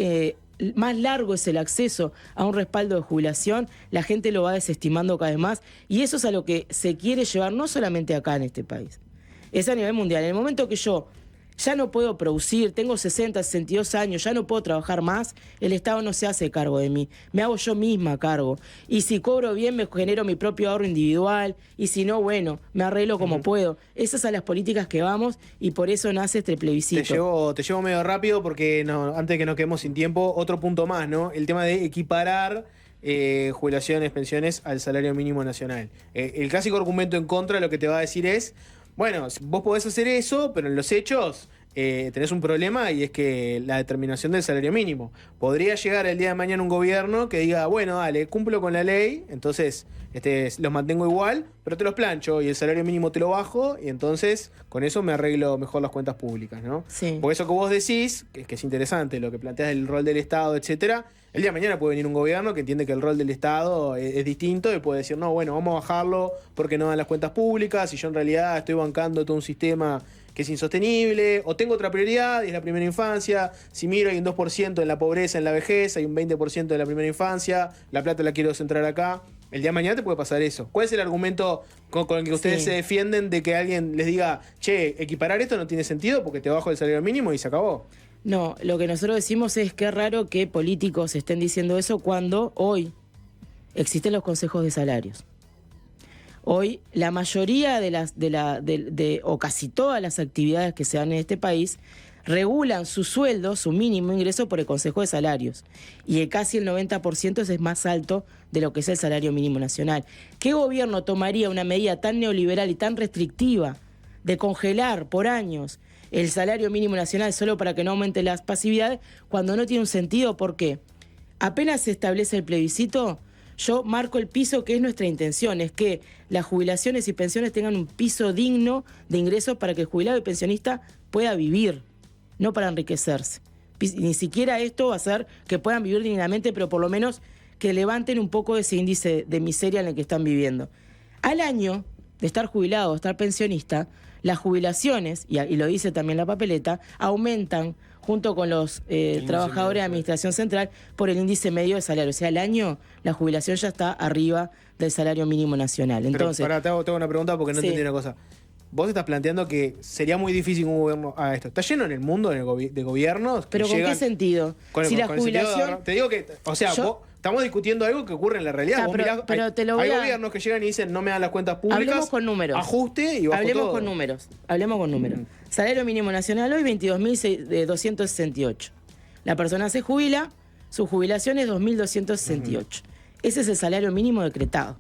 S2: más largo es el acceso a un respaldo de jubilación, la gente lo va desestimando cada vez más, y eso es a lo que se quiere llevar no solamente acá en este país, es a nivel mundial. En el momento que yo ya no puedo producir, tengo 60, 62 años, ya no puedo trabajar más, el Estado no se hace cargo de mí, me hago yo misma cargo. Y si cobro bien, me genero mi propio ahorro individual, y si no, bueno, me arreglo como puedo. Esas son las políticas que vamos, y por eso nace este plebiscito.
S1: Te llevo medio rápido porque antes de que nos quedemos sin tiempo, otro punto más, ¿no? El tema de equiparar jubilaciones, pensiones al salario mínimo nacional. El clásico argumento en contra lo que te va a decir es, bueno, vos podés hacer eso, pero en los hechos tenés un problema, y es que la determinación del salario mínimo. Podría llegar el día de mañana un gobierno que diga, bueno, dale, cumplo con la ley, entonces los mantengo igual, pero te los plancho y el salario mínimo te lo bajo, y entonces con eso me arreglo mejor las cuentas públicas, ¿no?
S2: Sí.
S1: Porque eso que vos decís, que es interesante, lo que planteas del rol del Estado, etcétera, el día de mañana puede venir un gobierno que entiende que el rol del Estado es distinto y puede decir, no, bueno, vamos a bajarlo porque no dan las cuentas públicas y yo en realidad estoy bancando todo un sistema que es insostenible, o tengo otra prioridad y es la primera infancia. Si miro, hay un 2% en la pobreza, en la vejez, hay un 20% de la primera infancia, la plata la quiero centrar acá. El día de mañana te puede pasar eso. ¿Cuál es el argumento con el que ustedes se defienden de que alguien les diga, che, equiparar esto no tiene sentido porque te bajo el salario mínimo y se acabó?
S2: No, lo que nosotros decimos es que es raro que políticos estén diciendo eso cuando hoy existen los consejos de salarios. Hoy la mayoría o casi todas las actividades que se dan en este país regulan su sueldo, su mínimo ingreso por el Consejo de Salarios. Y casi el 90% es más alto de lo que es el salario mínimo nacional. ¿Qué gobierno tomaría una medida tan neoliberal y tan restrictiva de congelar por años el salario mínimo nacional solo para que no aumente las pasividades cuando no tiene un sentido? ¿Por qué? Apenas se establece el plebiscito, yo marco el piso que es nuestra intención, es que las jubilaciones y pensiones tengan un piso digno de ingresos para que el jubilado y pensionista pueda vivir, no para enriquecerse. Ni siquiera esto va a hacer que puedan vivir dignamente, pero por lo menos que levanten un poco ese índice de miseria en el que están viviendo. Al año de estar jubilado o estar pensionista, las jubilaciones, y lo dice también la papeleta, aumentan junto con los trabajadores de Administración Central por el índice medio de salario. O sea, al año la jubilación ya está arriba del salario mínimo nacional. Entonces,
S1: pero te hago una pregunta porque no entendí una cosa. Vos estás planteando que sería muy difícil que un gobierno haga esto. ¿Está lleno en el mundo de gobiernos?
S2: ¿Pero con qué sentido?
S1: Si la jubilación... Te digo que, o sea, estamos discutiendo algo que ocurre en la realidad. Hay gobiernos que llegan y dicen, no me dan las cuentas públicas.
S2: Hablemos con números.
S1: Ajuste y bajo
S2: Hablemos
S1: todo.
S2: Hablemos con números. Salario mínimo nacional hoy, 22.268. La persona se jubila, su jubilación es 2.268. Ese es el salario mínimo decretado.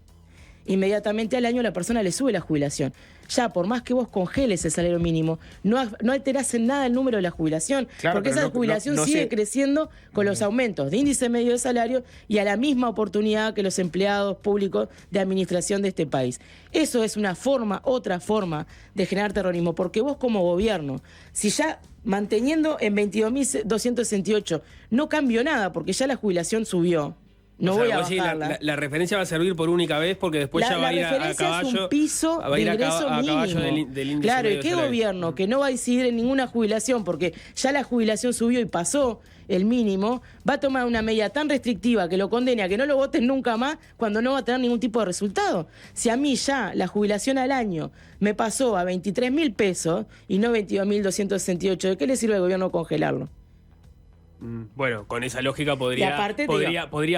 S2: Inmediatamente al año la persona le sube la jubilación. Ya, por más que vos congeles el salario mínimo, no alterás en nada el número de la jubilación, porque esa jubilación sigue creciendo con los aumentos de índice medio de salario y a la misma oportunidad que los empleados públicos de administración de este país. Eso es otra forma de generar terrorismo, porque vos como gobierno, si ya manteniendo en 22.268 no cambió nada, porque ya la jubilación subió, no voy a bajarla.
S3: La referencia va a servir por única vez porque después ya va a ir a caballo.
S2: Es un piso de ingreso mínimo.
S3: Del índice.
S2: Claro,
S3: medio
S2: ¿y qué
S3: salario?
S2: gobierno que no va a incidir en ninguna jubilación porque ya la jubilación subió y pasó el mínimo, va a tomar una medida tan restrictiva que lo condene a que no lo voten nunca más cuando no va a tener ningún tipo de resultado? Si a mí ya la jubilación al año me pasó a 23.000 pesos y no 22.268, ¿de qué le sirve al gobierno congelarlo?
S3: Bueno, con esa lógica podría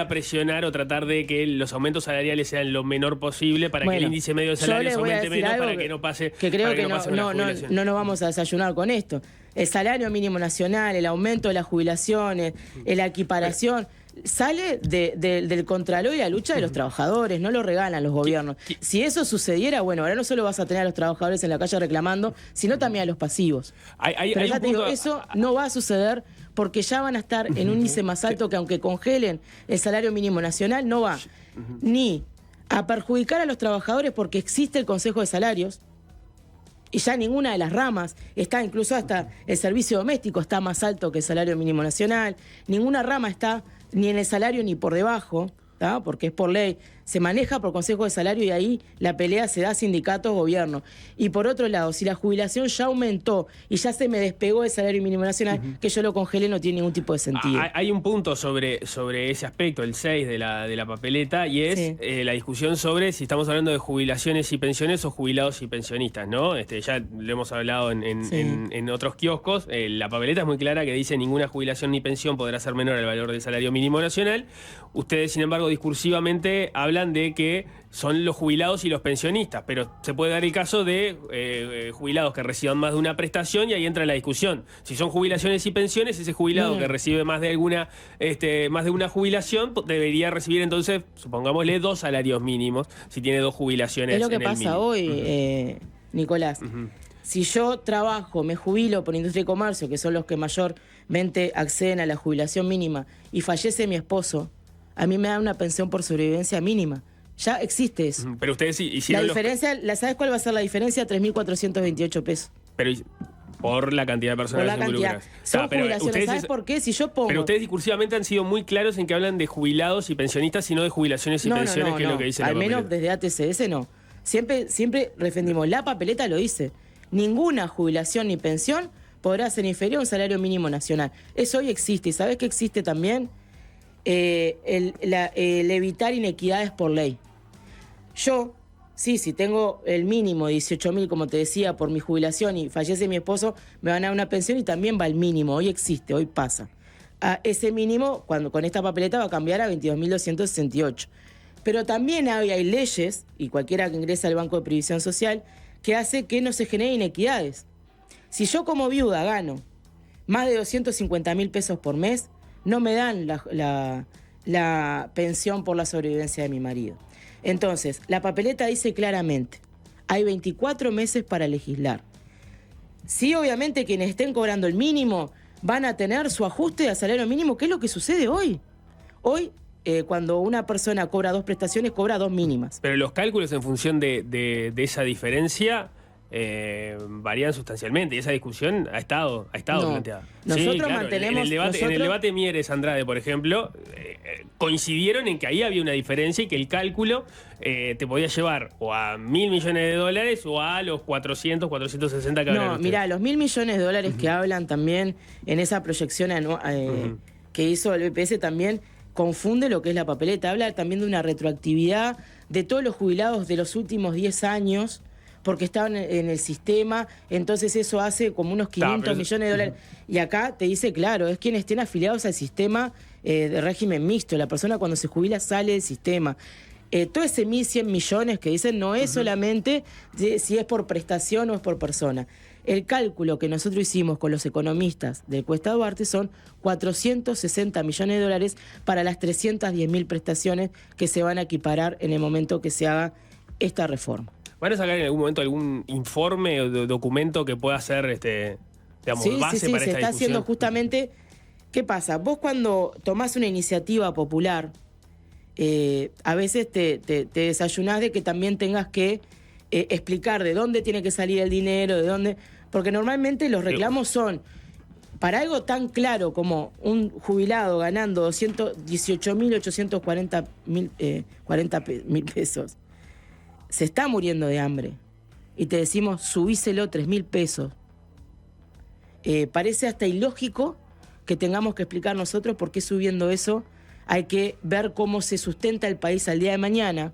S3: presionar o tratar de que los aumentos salariales sean lo menor posible para que el índice medio de salarios aumente menos, para que no pase.
S2: Que creo que
S3: no
S2: nos vamos a desayunar con esto. El salario mínimo nacional, el aumento de las jubilaciones, la equiparación, sale del contralor y la lucha de los trabajadores, no lo regalan los gobiernos. Si eso sucediera, bueno, ahora no solo vas a tener a los trabajadores en la calle reclamando, sino también a los pasivos. Pero ya te digo, eso no va a suceder porque ya van a estar en un índice más alto que aunque congelen el salario mínimo nacional, no va ni a perjudicar a los trabajadores porque existe el Consejo de Salarios, y ya ninguna de las ramas está, incluso hasta el servicio doméstico está más alto que el salario mínimo nacional, ninguna rama está ni en el salario ni por debajo, ¿tá? Porque es por ley, se maneja por consejo de salario y ahí la pelea se da sindicatos-gobierno. Y por otro lado, si la jubilación ya aumentó y ya se me despegó el salario mínimo nacional, que yo lo congelé no tiene ningún tipo de sentido.
S3: Hay un punto sobre ese aspecto, el 6 de la papeleta, y es la discusión sobre si estamos hablando de jubilaciones y pensiones o jubilados y pensionistas, ¿no? Ya lo hemos hablado en otros kioscos. La papeleta es muy clara que dice ninguna jubilación ni pensión podrá ser menor al valor del salario mínimo nacional. Ustedes, sin embargo, discursivamente hablan de que son los jubilados y los pensionistas, pero se puede dar el caso de jubilados que reciban más de una prestación y ahí entra la discusión. Si son jubilaciones y pensiones, ese jubilado que recibe más de una jubilación debería recibir entonces, supongámosle, 2 salarios mínimos si tiene 2 jubilaciones.
S2: Es lo que
S3: en el
S2: pasa
S3: mínimo.
S2: hoy, Nicolás. Si yo trabajo, me jubilo por industria y comercio, que son los que mayormente acceden a la jubilación mínima, y fallece mi esposo, a mí me dan una pensión por sobrevivencia mínima. Ya existe eso.
S3: Pero ustedes
S2: la diferencia, ¿sabes cuál va a ser la diferencia? 3.428 pesos.
S3: Pero por la cantidad de personas
S2: por la cantidad. Son jubilaciones. ¿Sabes por qué? Si yo pongo...
S3: Pero ustedes discursivamente han sido muy claros en que hablan de jubilados y pensionistas y no de jubilaciones y pensiones, que es lo que dice la papeleta.
S2: Al menos desde ATCS no. Siempre defendimos, la papeleta lo dice. Ninguna jubilación ni pensión podrá ser inferior a un salario mínimo nacional. Eso hoy existe. ¿Y sabes qué existe también? El evitar inequidades por ley. Yo, si tengo el mínimo de 18.000, como te decía, por mi jubilación y fallece mi esposo, me van a dar una pensión y también va el mínimo. Hoy existe, hoy pasa. Ese mínimo, con esta papeleta, va a cambiar a 22.268. Pero también hay leyes, y cualquiera que ingrese al Banco de Previsión Social, que hace que no se generen inequidades. Si yo como viuda gano más de 250.000 pesos por mes, no me dan la pensión por la sobrevivencia de mi marido. Entonces, la papeleta dice claramente, hay 24 meses para legislar. Sí, obviamente quienes estén cobrando el mínimo van a tener su ajuste de salario mínimo, que es lo que sucede hoy. Hoy, cuando una persona cobra 2 prestaciones, cobra 2 mínimas.
S3: Pero los cálculos en función de esa diferencia varían sustancialmente y esa discusión ha estado planteada.
S2: Nosotros mantenemos...
S3: En el debate Mieres-Andrade, por ejemplo, coincidieron en que ahí había una diferencia y que el cálculo te podía llevar o a $1.000 millones o a los 460 que hablan ustedes.
S2: Mirá, los $1.000 millones que hablan también en esa proyección que hizo el BPS también confunde lo que es la papeleta. Habla también de una retroactividad de todos los jubilados de los últimos 10 años porque estaban en el sistema, entonces eso hace como unos 500 millones de dólares. Y acá te dice, claro, es quienes estén afiliados al sistema de régimen mixto. La persona cuando se jubila sale del sistema. Todo ese 1.100 millones que dicen no es solamente si es por prestación o es por persona. El cálculo que nosotros hicimos con los economistas del Cuesta Duarte son 460 millones de dólares para las 310.000 prestaciones que se van a equiparar en el momento que se haga esta reforma.
S3: ¿Van a sacar en algún momento algún informe o documento que pueda ser base para esta discusión? Sí,
S2: se está haciendo justamente. ¿Qué pasa? Vos cuando tomás una iniciativa popular, a veces te desayunás de que también tengas que explicar de dónde tiene que salir el dinero, de dónde... Porque normalmente los reclamos son, para algo tan claro como un jubilado ganando 18.840.000 pesos, se está muriendo de hambre, y te decimos, subíselo 3.000 pesos. Parece hasta ilógico que tengamos que explicar nosotros por qué subiendo eso hay que ver cómo se sustenta el país al día de mañana,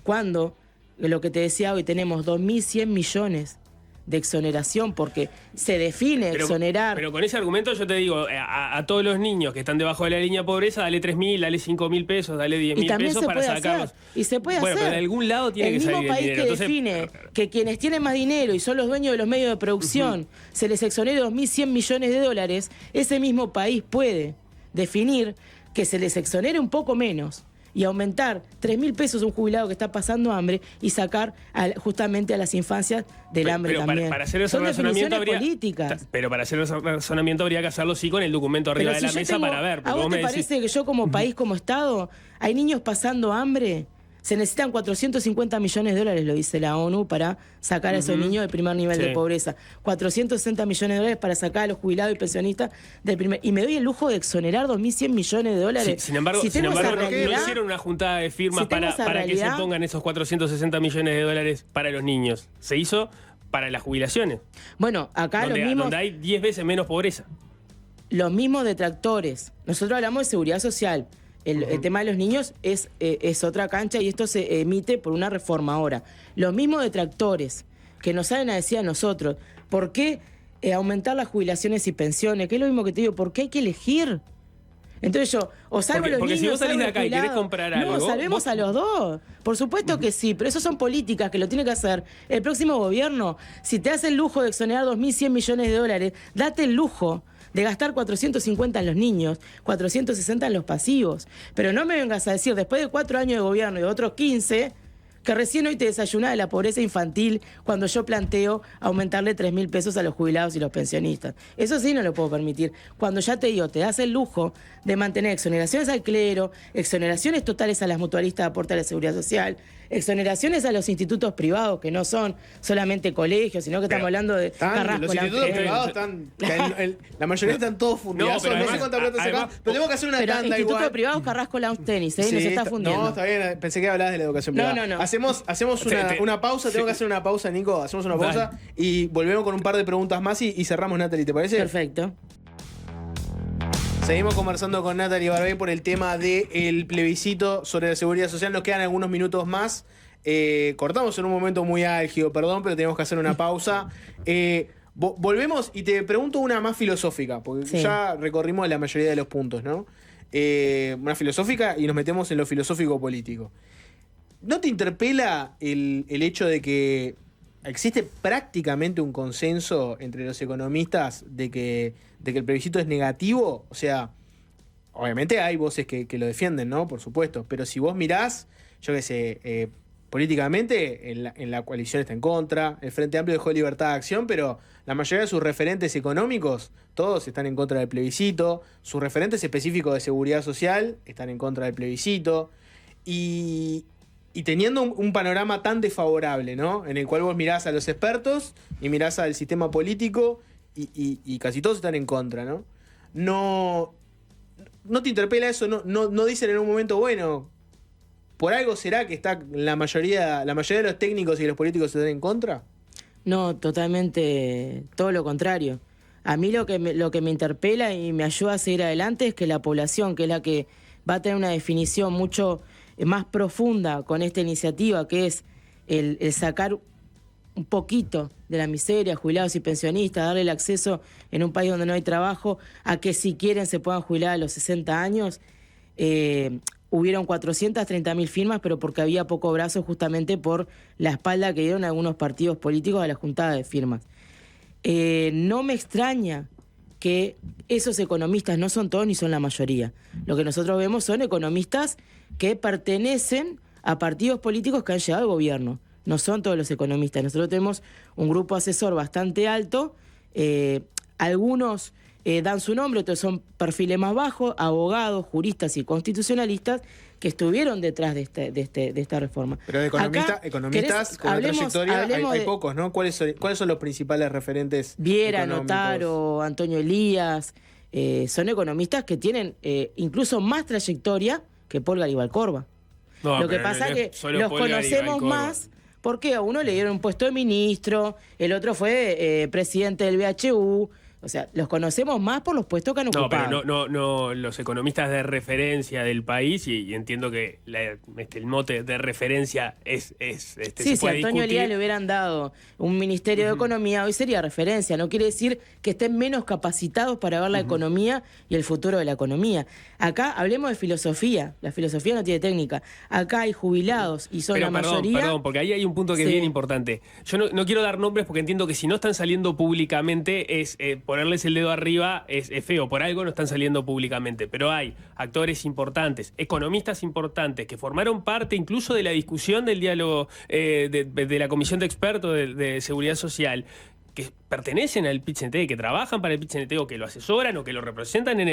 S2: cuando, lo que te decía hoy, tenemos 2.100 millones de exoneración, porque se define exonerar.
S3: Pero con ese argumento yo te digo, a todos los niños que están debajo de la línea de pobreza, dale 3.000, dale 5.000 pesos, dale 10.000 pesos para sacarlos.
S2: Y se puede hacer.
S3: Pero de algún lado tiene que salir el dinero.
S2: El mismo país que define que quienes tienen más dinero y son los dueños de los medios de producción, se les exonere 2.100 millones de dólares, ese mismo país puede definir que se les exonere un poco menos y aumentar 3.000 pesos a un jubilado que está pasando hambre y sacar justamente a las infancias del hambre también.
S3: Para hacer ese razonamiento
S2: políticas.
S3: Pero para hacer ese razonamiento habría que hacerlo sí con el documento arriba de la mesa para ver.
S2: ¿A vos te parece que yo como país, como Estado, hay niños pasando hambre? Se necesitan 450 millones de dólares, lo dice la ONU, para sacar a esos niños del primer nivel de pobreza. 460 millones de dólares para sacar a los jubilados y pensionistas del primer... Y me doy el lujo de exonerar 2.100 millones de dólares.
S3: Sí, sin embargo, no hicieron una juntada de firmas para que se pongan esos 460 millones de dólares para los niños. Se hizo para las jubilaciones.
S2: Bueno, acá
S3: donde hay 10 veces menos pobreza.
S2: Los mismos detractores. Nosotros hablamos de seguridad social. El tema de los niños es otra cancha y esto se emite por una reforma ahora. Los mismos detractores que nos salen a decir a nosotros, ¿por qué aumentar las jubilaciones y pensiones? Que es lo mismo que te digo, ¿por qué hay que elegir? Entonces yo, o salvo a los niños,
S3: si vos salís de acá y querés
S2: jubilados.
S3: comprar algo...
S2: No, salvemos a los dos. Por supuesto que sí, pero eso son políticas que lo tiene que hacer el próximo gobierno. Si te hace el lujo de exonerar 2.100 millones de dólares, date el lujo de gastar 450 en los niños, 460 en los pasivos. Pero no me vengas a decir, después de 4 años de gobierno y de otros 15, que recién hoy te desayunás de la pobreza infantil cuando yo planteo aumentarle 3.000 pesos a los jubilados y los pensionistas. Eso sí no lo puedo permitir. Cuando ya te digo, te das el lujo de mantener exoneraciones al clero, exoneraciones totales a las mutualistas de aporte a la seguridad social, exoneraciones a los institutos privados, que no son solamente colegios, sino que estamos hablando de Carrasco.
S1: Los institutos privados están... la mayoría están todos fundados. No sé cuánta plata se gasta, pero tengo que hacer una tanda igual.
S2: Instituto privado Carrasco Lounge Tennis, nos está fundiendo.
S1: No, está bien, pensé que hablabas de la educación privada.
S2: No.
S1: Hacemos una pausa, tengo que hacer una pausa, Nico. Hacemos una pausa y volvemos con un par de preguntas más y cerramos, Natalie, ¿te parece?
S2: Perfecto.
S1: Seguimos conversando con Natalie Barbey por el tema del plebiscito sobre la seguridad social. Nos quedan algunos minutos más. Cortamos en un momento muy álgido, perdón, pero tenemos que hacer una pausa. Volvemos y te pregunto una más filosófica, porque ya recorrimos la mayoría de los puntos, ¿no? Una filosófica y nos metemos en lo filosófico político. ¿No te interpela el hecho de que existe prácticamente un consenso entre los economistas de que el plebiscito es negativo? O sea, obviamente hay voces que lo defienden, ¿no? Por supuesto. Pero si vos mirás, yo qué sé, políticamente en la coalición está en contra, el Frente Amplio dejó libertad de acción, pero la mayoría de sus referentes económicos, todos están en contra del plebiscito. Sus referentes específicos de seguridad social están en contra del plebiscito. Y teniendo un panorama tan desfavorable, ¿no? En el cual vos mirás a los expertos y mirás al sistema político y casi todos están en contra, ¿no? ¿No te interpela eso? ¿No dicen en un momento, bueno, por algo será que está la mayoría de los técnicos y de los políticos están en contra?
S2: No, totalmente todo lo contrario. A mí lo que me interpela y me ayuda a seguir adelante es que la población, que es la que va a tener una definición mucho más profunda con esta iniciativa, que es el sacar un poquito de la miseria, jubilados y pensionistas, darle el acceso en un país donde no hay trabajo a que si quieren se puedan jubilar a los 60 años. Hubieron 430.000 firmas, pero porque había poco brazo justamente por la espalda que dieron algunos partidos políticos a la juntada de firmas. No me extraña que esos economistas, no son todos ni son la mayoría. Lo que nosotros vemos son economistas que pertenecen a partidos políticos que han llegado al gobierno. No son todos los economistas. Nosotros tenemos un grupo asesor bastante alto. Algunos dan su nombre, otros son perfiles más bajos, abogados, juristas y constitucionalistas que estuvieron detrás de esta reforma.
S1: Pero de economistas con la trayectoria hay pocos, ¿no? ¿Cuáles son los principales referentes
S2: Viera,
S1: económicos?
S2: Notaro, Antonio Elías, son economistas que tienen incluso más trayectoria que Paul Garibay Corba.
S3: No,
S2: lo que pasa es que los conocemos más porque a uno le dieron un puesto de ministro, el otro fue presidente del BHU. O sea, los conocemos más por los puestos que han ocupado.
S3: Pero no, los economistas de referencia del país, y entiendo que el mote de referencia es
S2: sí, si a Antonio Elías le hubieran dado un ministerio de Economía, hoy sería referencia. No quiere decir que estén menos capacitados para ver la economía y el futuro de la economía. Acá hablemos de filosofía. La filosofía no tiene técnica. Acá hay jubilados y son la mayoría.
S3: Perdón, porque ahí hay un punto que es bien importante. Yo no quiero dar nombres porque entiendo que si no están saliendo públicamente es ponerles el dedo arriba es feo, por algo no están saliendo públicamente, pero hay actores importantes, economistas importantes, que formaron parte incluso de la discusión del diálogo de la Comisión de Expertos de Seguridad Social, que pertenecen al PIT-CNT, que trabajan para el PIT-CNT o que lo asesoran o que lo representan en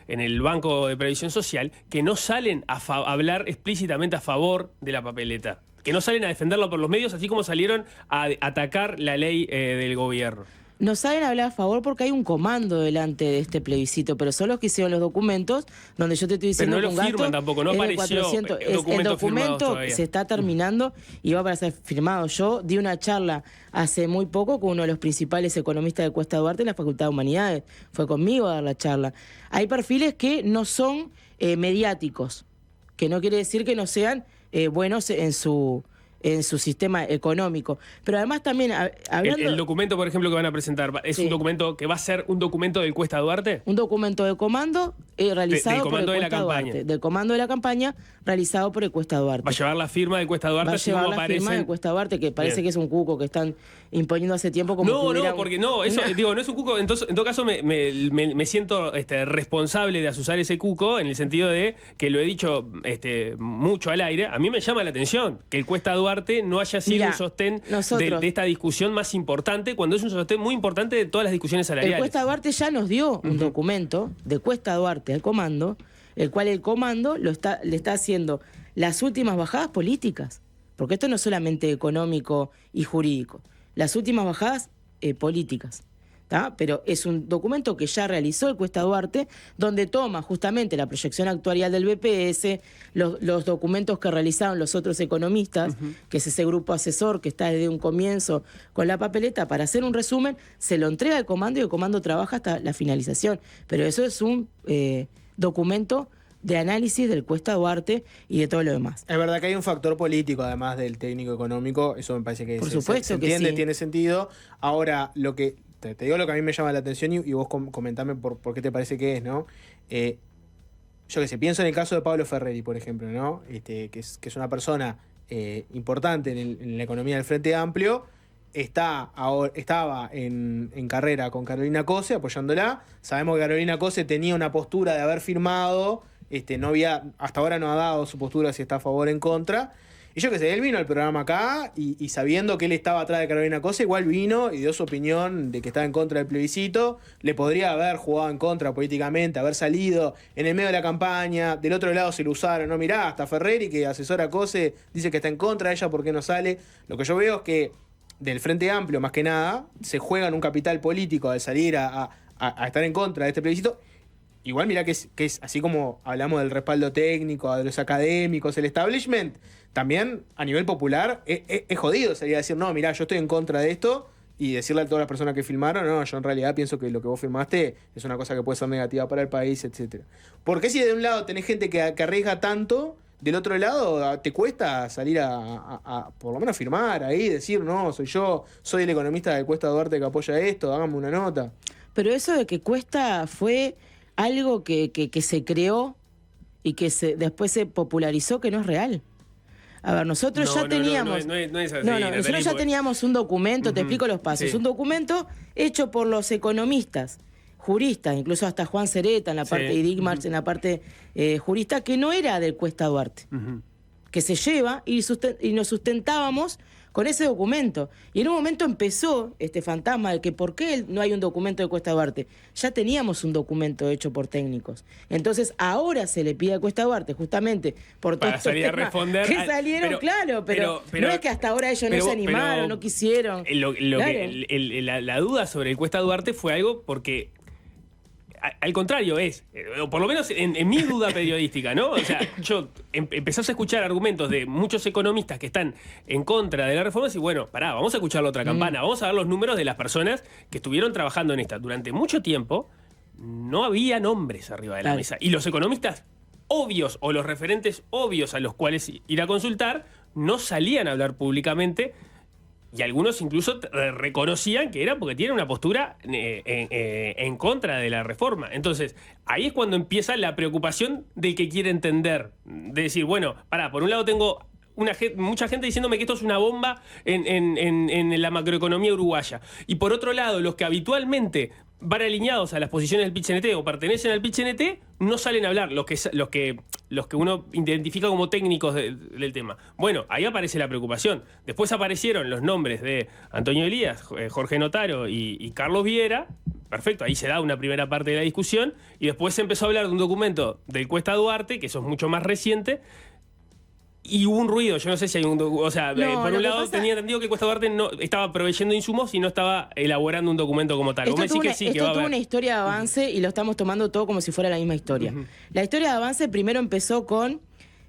S3: el Banco de Previsión Social, que no salen a hablar explícitamente a favor de la papeleta, que no salen a defenderlo por los medios, así como salieron a atacar la ley del gobierno.
S2: No saben hablar a favor porque hay un comando delante de este plebiscito, pero son los que hicieron los documentos, donde yo te estoy diciendo
S3: pero no
S2: que
S3: lo
S2: un
S3: firman
S2: gasto
S3: tampoco, no
S2: es de
S3: apareció
S2: 400,
S3: el documento firmado
S2: documento
S3: todavía.
S2: se está terminando y va para ser firmado. Yo di una charla hace muy poco con uno de los principales economistas de Cuesta Duarte en la Facultad de Humanidades. Fue conmigo a dar la charla. Hay perfiles que no son mediáticos, que no quiere decir que no sean buenos en su sistema económico. Pero además también, hablando...
S3: El documento, por ejemplo, que van a presentar, ¿es un documento que va a ser un documento del Cuesta Duarte?
S2: Un documento de comando realizado por el
S3: comando de la
S2: Cuesta
S3: campaña.
S2: Duarte. Del comando de la campaña realizado por el Cuesta Duarte.
S3: ¿Va a llevar la firma del Cuesta Duarte?
S2: Va a
S3: así
S2: llevar
S3: como
S2: la
S3: aparecen?
S2: firma de Cuesta Duarte, que parece
S3: Bien.
S2: que es un cuco que están imponiendo hace tiempo como
S3: No,
S2: que hubiera
S3: no, porque no, eso, digo, no es un cuco. Entonces, en todo caso, me siento responsable de asusar ese cuco, en el sentido de que lo he dicho mucho al aire. A mí me llama la atención que el Cuesta Duarte no haya sido
S2: Mirá,
S3: un sostén
S2: nosotros-
S3: de esta discusión más importante, cuando es un sostén muy importante de todas las discusiones
S2: El
S3: salariales.
S2: Cuesta Duarte ya nos dio un documento de Cuesta Duarte al comando, el cual el comando le está haciendo las últimas bajadas políticas, porque esto no es solamente económico y jurídico, las últimas bajadas políticas. ¿Tá? Pero es un documento que ya realizó el Cuesta Duarte, donde toma justamente la proyección actuarial del BPS, los documentos que realizaron los otros economistas, que es ese grupo asesor que está desde un comienzo con la papeleta, para hacer un resumen, se lo entrega al comando y el comando trabaja hasta la finalización. Pero eso es un documento de análisis del Cuesta Duarte y de todo lo demás.
S1: Es verdad que hay un factor político, además del técnico económico, eso me parece que
S2: Por
S1: se
S2: supuesto que
S1: entiende,
S2: sí.
S1: tiene sentido. Ahora, lo que te digo, lo que a mí me llama la atención y vos comentame por qué te parece que es, ¿no? Yo que sé, pienso en el caso de Pablo Ferreri, por ejemplo, ¿no? Que es una persona importante en la economía del Frente Amplio. Estaba en carrera con Carolina Cose, apoyándola. Sabemos que Carolina Cose tenía una postura de haber firmado. Hasta ahora no ha dado su postura si está a favor o en contra. Y yo qué sé, él vino al programa acá y sabiendo que él estaba atrás de Carolina Cose, igual vino y dio su opinión de que estaba en contra del plebiscito. Le podría haber jugado en contra políticamente, haber salido en el medio de la campaña. Del otro lado se lo usaron, no, mirá, hasta Ferreri, que asesora a Cose, dice que está en contra de ella, ¿por qué no sale? Lo que yo veo es que del Frente Amplio, más que nada, se juegan un capital político al salir a estar en contra de este plebiscito. Igual mirá que es así como hablamos del respaldo técnico, de los académicos, el establishment, también a nivel popular es jodido salir a decir, no, mirá, yo estoy en contra de esto, y decirle a todas las personas que filmaron, no, yo en realidad pienso que lo que vos firmaste es una cosa que puede ser negativa para el país, etcétera. ¿Por qué si de un lado tenés gente que arriesga tanto, del otro lado te cuesta salir a por lo menos firmar ahí, decir, no, soy el economista del Cuesta Duarte que apoya esto, hágame una nota?
S2: Pero eso de que Cuesta fue algo que se creó y que después se popularizó, que no es real. A ver, nosotros ya teníamos...
S3: No es así,
S2: nosotros ya teníamos un documento, te explico los pasos.
S3: Sí.
S2: Un documento hecho por los economistas, juristas, incluso hasta Juan Cereta en la parte, y Dick March en la parte jurista, que no era del Cuesta Duarte, que se lleva y nos sustentábamos con ese documento. Y en un momento empezó este fantasma de que ¿por qué no hay un documento de Cuesta Duarte? Ya teníamos un documento hecho por técnicos. Entonces ahora se le pide a Cuesta Duarte, justamente por todos
S3: para
S2: estos
S3: salir a
S2: temas
S3: responder.
S2: que salieron, pero no es que hasta ahora ellos no se animaron, no quisieron.
S3: La duda sobre el Cuesta Duarte fue algo porque... Al contrario, o por lo menos en mi duda periodística, ¿no? O sea, yo empezás a escuchar argumentos de muchos economistas que están en contra de la reforma y bueno, pará, vamos a escuchar la otra campana, vamos a ver los números de las personas que estuvieron trabajando en esta. Durante mucho tiempo no había nombres arriba de la mesa. Y los economistas obvios o los referentes obvios a los cuales ir a consultar no salían a hablar públicamente. Y algunos incluso reconocían que era porque tienen una postura en contra de la reforma. Entonces, ahí es cuando empieza la preocupación del que quiere entender. De decir, bueno, pará, por un lado tengo mucha gente diciéndome que esto es una bomba en la macroeconomía uruguaya. Y por otro lado, los que habitualmente van alineados a las posiciones del PIT-CNT o pertenecen al PIT-CNT, no salen a hablar los que uno identifica como técnicos del tema. Bueno, ahí aparece la preocupación. Después aparecieron los nombres de Antonio Elías, Jorge Notaro y Carlos Viera. Perfecto, ahí se da una primera parte de la discusión y después se empezó a hablar de un documento del Cuesta Duarte, que eso es mucho más reciente. Y hubo un ruido, yo no sé si hay o sea, por un lado tenía entendido que Cuesta Duarte no estaba proveyendo insumos y no estaba elaborando un documento como tal.
S2: Esto tuvo una historia de avance y lo estamos tomando todo como si fuera la misma historia. La historia de avance primero empezó con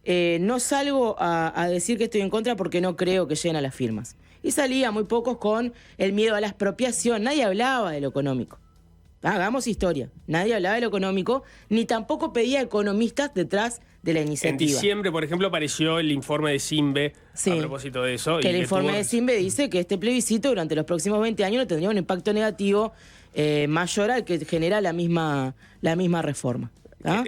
S2: no salgo a decir que estoy en contra porque no creo que lleguen a las firmas. Y salía muy pocos con el miedo a la expropiación. Nadie hablaba de lo económico. Hagamos historia. Nadie hablaba de lo económico, ni tampoco pedía economistas detrás de la iniciativa.
S3: En diciembre, por ejemplo, apareció el informe de Simbe a propósito de eso.
S2: Que el informe de Simbe dice que este plebiscito durante los próximos 20 años no tendría un impacto negativo mayor al que genera la misma reforma. ¿Ah?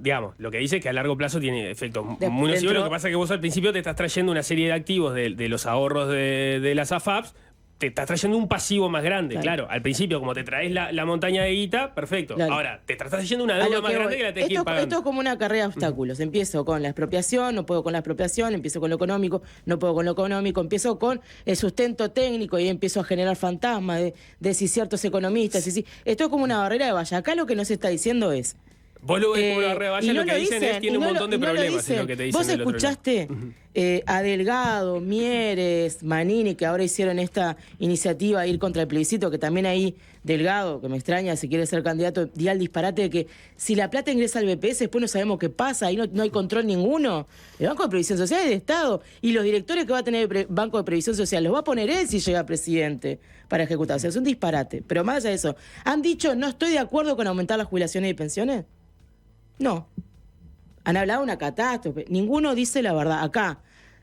S3: Digamos, lo que dice es que a largo plazo tiene efectos muy nocivos. Lo que pasa es que vos al principio te estás trayendo una serie de activos de los ahorros de las AFAPs. Te estás trayendo un pasivo más grande, claro. Al principio, como te traes la montaña de guita, perfecto. Claro. Ahora, te estás trayendo una deuda más grande que la tenés que ir pagando.
S2: Esto es como una carrera de obstáculos. Empiezo con la expropiación, no puedo con la expropiación, empiezo con lo económico, no puedo con lo económico, empiezo con el sustento técnico y empiezo a generar fantasmas de si ciertos economistas. Esto es como una barrera de valla. Acá lo que nos está diciendo es...
S3: Vos lo ves como una barrera de valla, lo que dicen es tiene un montón de problemas, es lo que te dicen.
S2: Vos escuchaste a Delgado, Mieres, Manini, que ahora hicieron esta iniciativa de ir contra el plebiscito, que también ahí Delgado, que me extraña, si quiere ser candidato, di al disparate de que si la plata ingresa al BPS, después no sabemos qué pasa, ahí no hay control ninguno. El Banco de Previsión Social es del Estado, y los directores que va a tener el Banco de Previsión Social los va a poner él si llega presidente para ejecutar. O sea, es un disparate. Pero más allá de eso, ¿han dicho no estoy de acuerdo con aumentar las jubilaciones y pensiones? No. Han hablado de una catástrofe. Ninguno dice la verdad. Acá,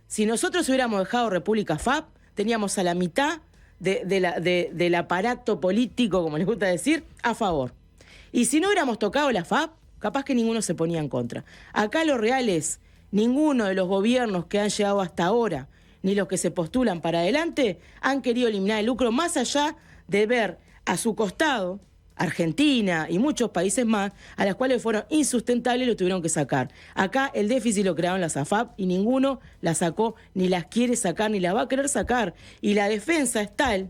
S2: si nosotros hubiéramos dejado República FAP, teníamos a la mitad del aparato político, como les gusta decir, a favor. Y si no hubiéramos tocado la FAP, capaz que ninguno se ponía en contra. Acá lo real es, ninguno de los gobiernos que han llegado hasta ahora, ni los que se postulan para adelante, han querido eliminar el lucro, más allá de ver a su costado Argentina y muchos países más, a las cuales fueron insustentables y lo tuvieron que sacar. Acá el déficit lo crearon las AFAP y ninguno la sacó, ni las quiere sacar, ni la va a querer sacar. Y la defensa es tal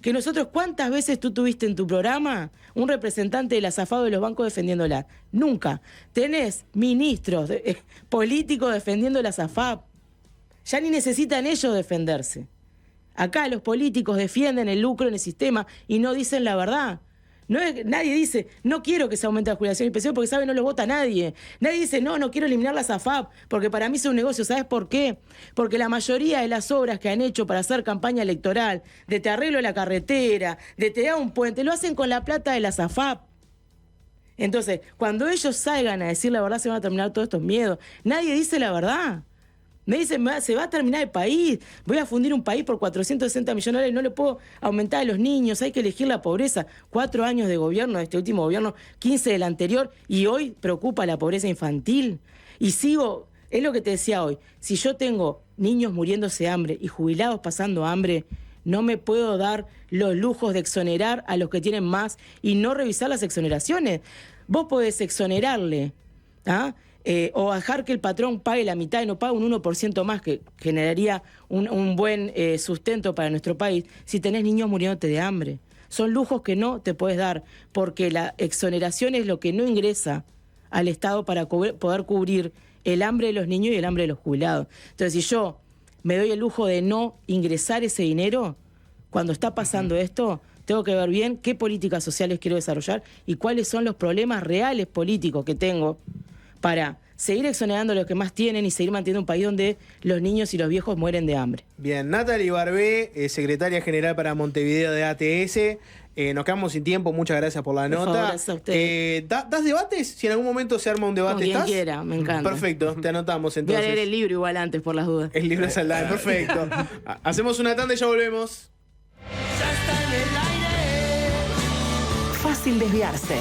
S2: que nosotros, ¿cuántas veces tú tuviste en tu programa un representante de las AFAP o de los bancos defendiéndola? Nunca. Tenés ministros políticos defendiendo las AFAP. Ya ni necesitan ellos defenderse. Acá los políticos defienden el lucro en el sistema y no dicen la verdad. Nadie dice, no quiero que se aumente la jubilación y pensión porque sabe no lo vota nadie. Nadie dice, no quiero eliminar las AFAP porque para mí es un negocio. ¿Sabes por qué? Porque la mayoría de las obras que han hecho para hacer campaña electoral, de te arreglo la carretera, de te da un puente, lo hacen con la plata de las AFAP. Entonces, cuando ellos salgan a decir la verdad, se van a terminar todos estos miedos. Nadie dice la verdad. Me dicen, se va a terminar el país, voy a fundir un país por 460 millones de dólares, no le puedo aumentar a los niños, hay que elegir la pobreza. 4 años de gobierno, de este último gobierno, 15 del anterior, y hoy preocupa la pobreza infantil. Y sigo, es lo que te decía hoy, si yo tengo niños muriéndose de hambre y jubilados pasando hambre, no me puedo dar los lujos de exonerar a los que tienen más y no revisar las exoneraciones. Vos podés exonerarle, o dejar que el patrón pague la mitad y no pague un 1% más, que generaría un buen sustento para nuestro país, si tenés niños muriéndote de hambre. Son lujos que no te podés dar, porque la exoneración es lo que no ingresa al Estado para poder cubrir el hambre de los niños y el hambre de los jubilados. Entonces, si yo me doy el lujo de no ingresar ese dinero, cuando está pasando esto, tengo que ver bien qué políticas sociales quiero desarrollar y cuáles son los problemas reales políticos que tengo para seguir exonerando a los que más tienen y seguir manteniendo un país donde los niños y los viejos mueren de hambre.
S1: Bien, Natalie Barbé, secretaria general para Montevideo de ATS. Nos quedamos sin tiempo, muchas gracias por la nota.
S2: Gracias a ustedes.
S1: ¿Das debates? Si en algún momento se arma un debate,
S2: con quien
S1: ¿estás?
S2: quiera, me encanta.
S1: Perfecto, te anotamos entonces.
S2: Voy a leer el libro igual antes por las dudas.
S1: El libro es Aldán, perfecto. Hacemos una tanda y ya volvemos.
S4: Fácil desviarse.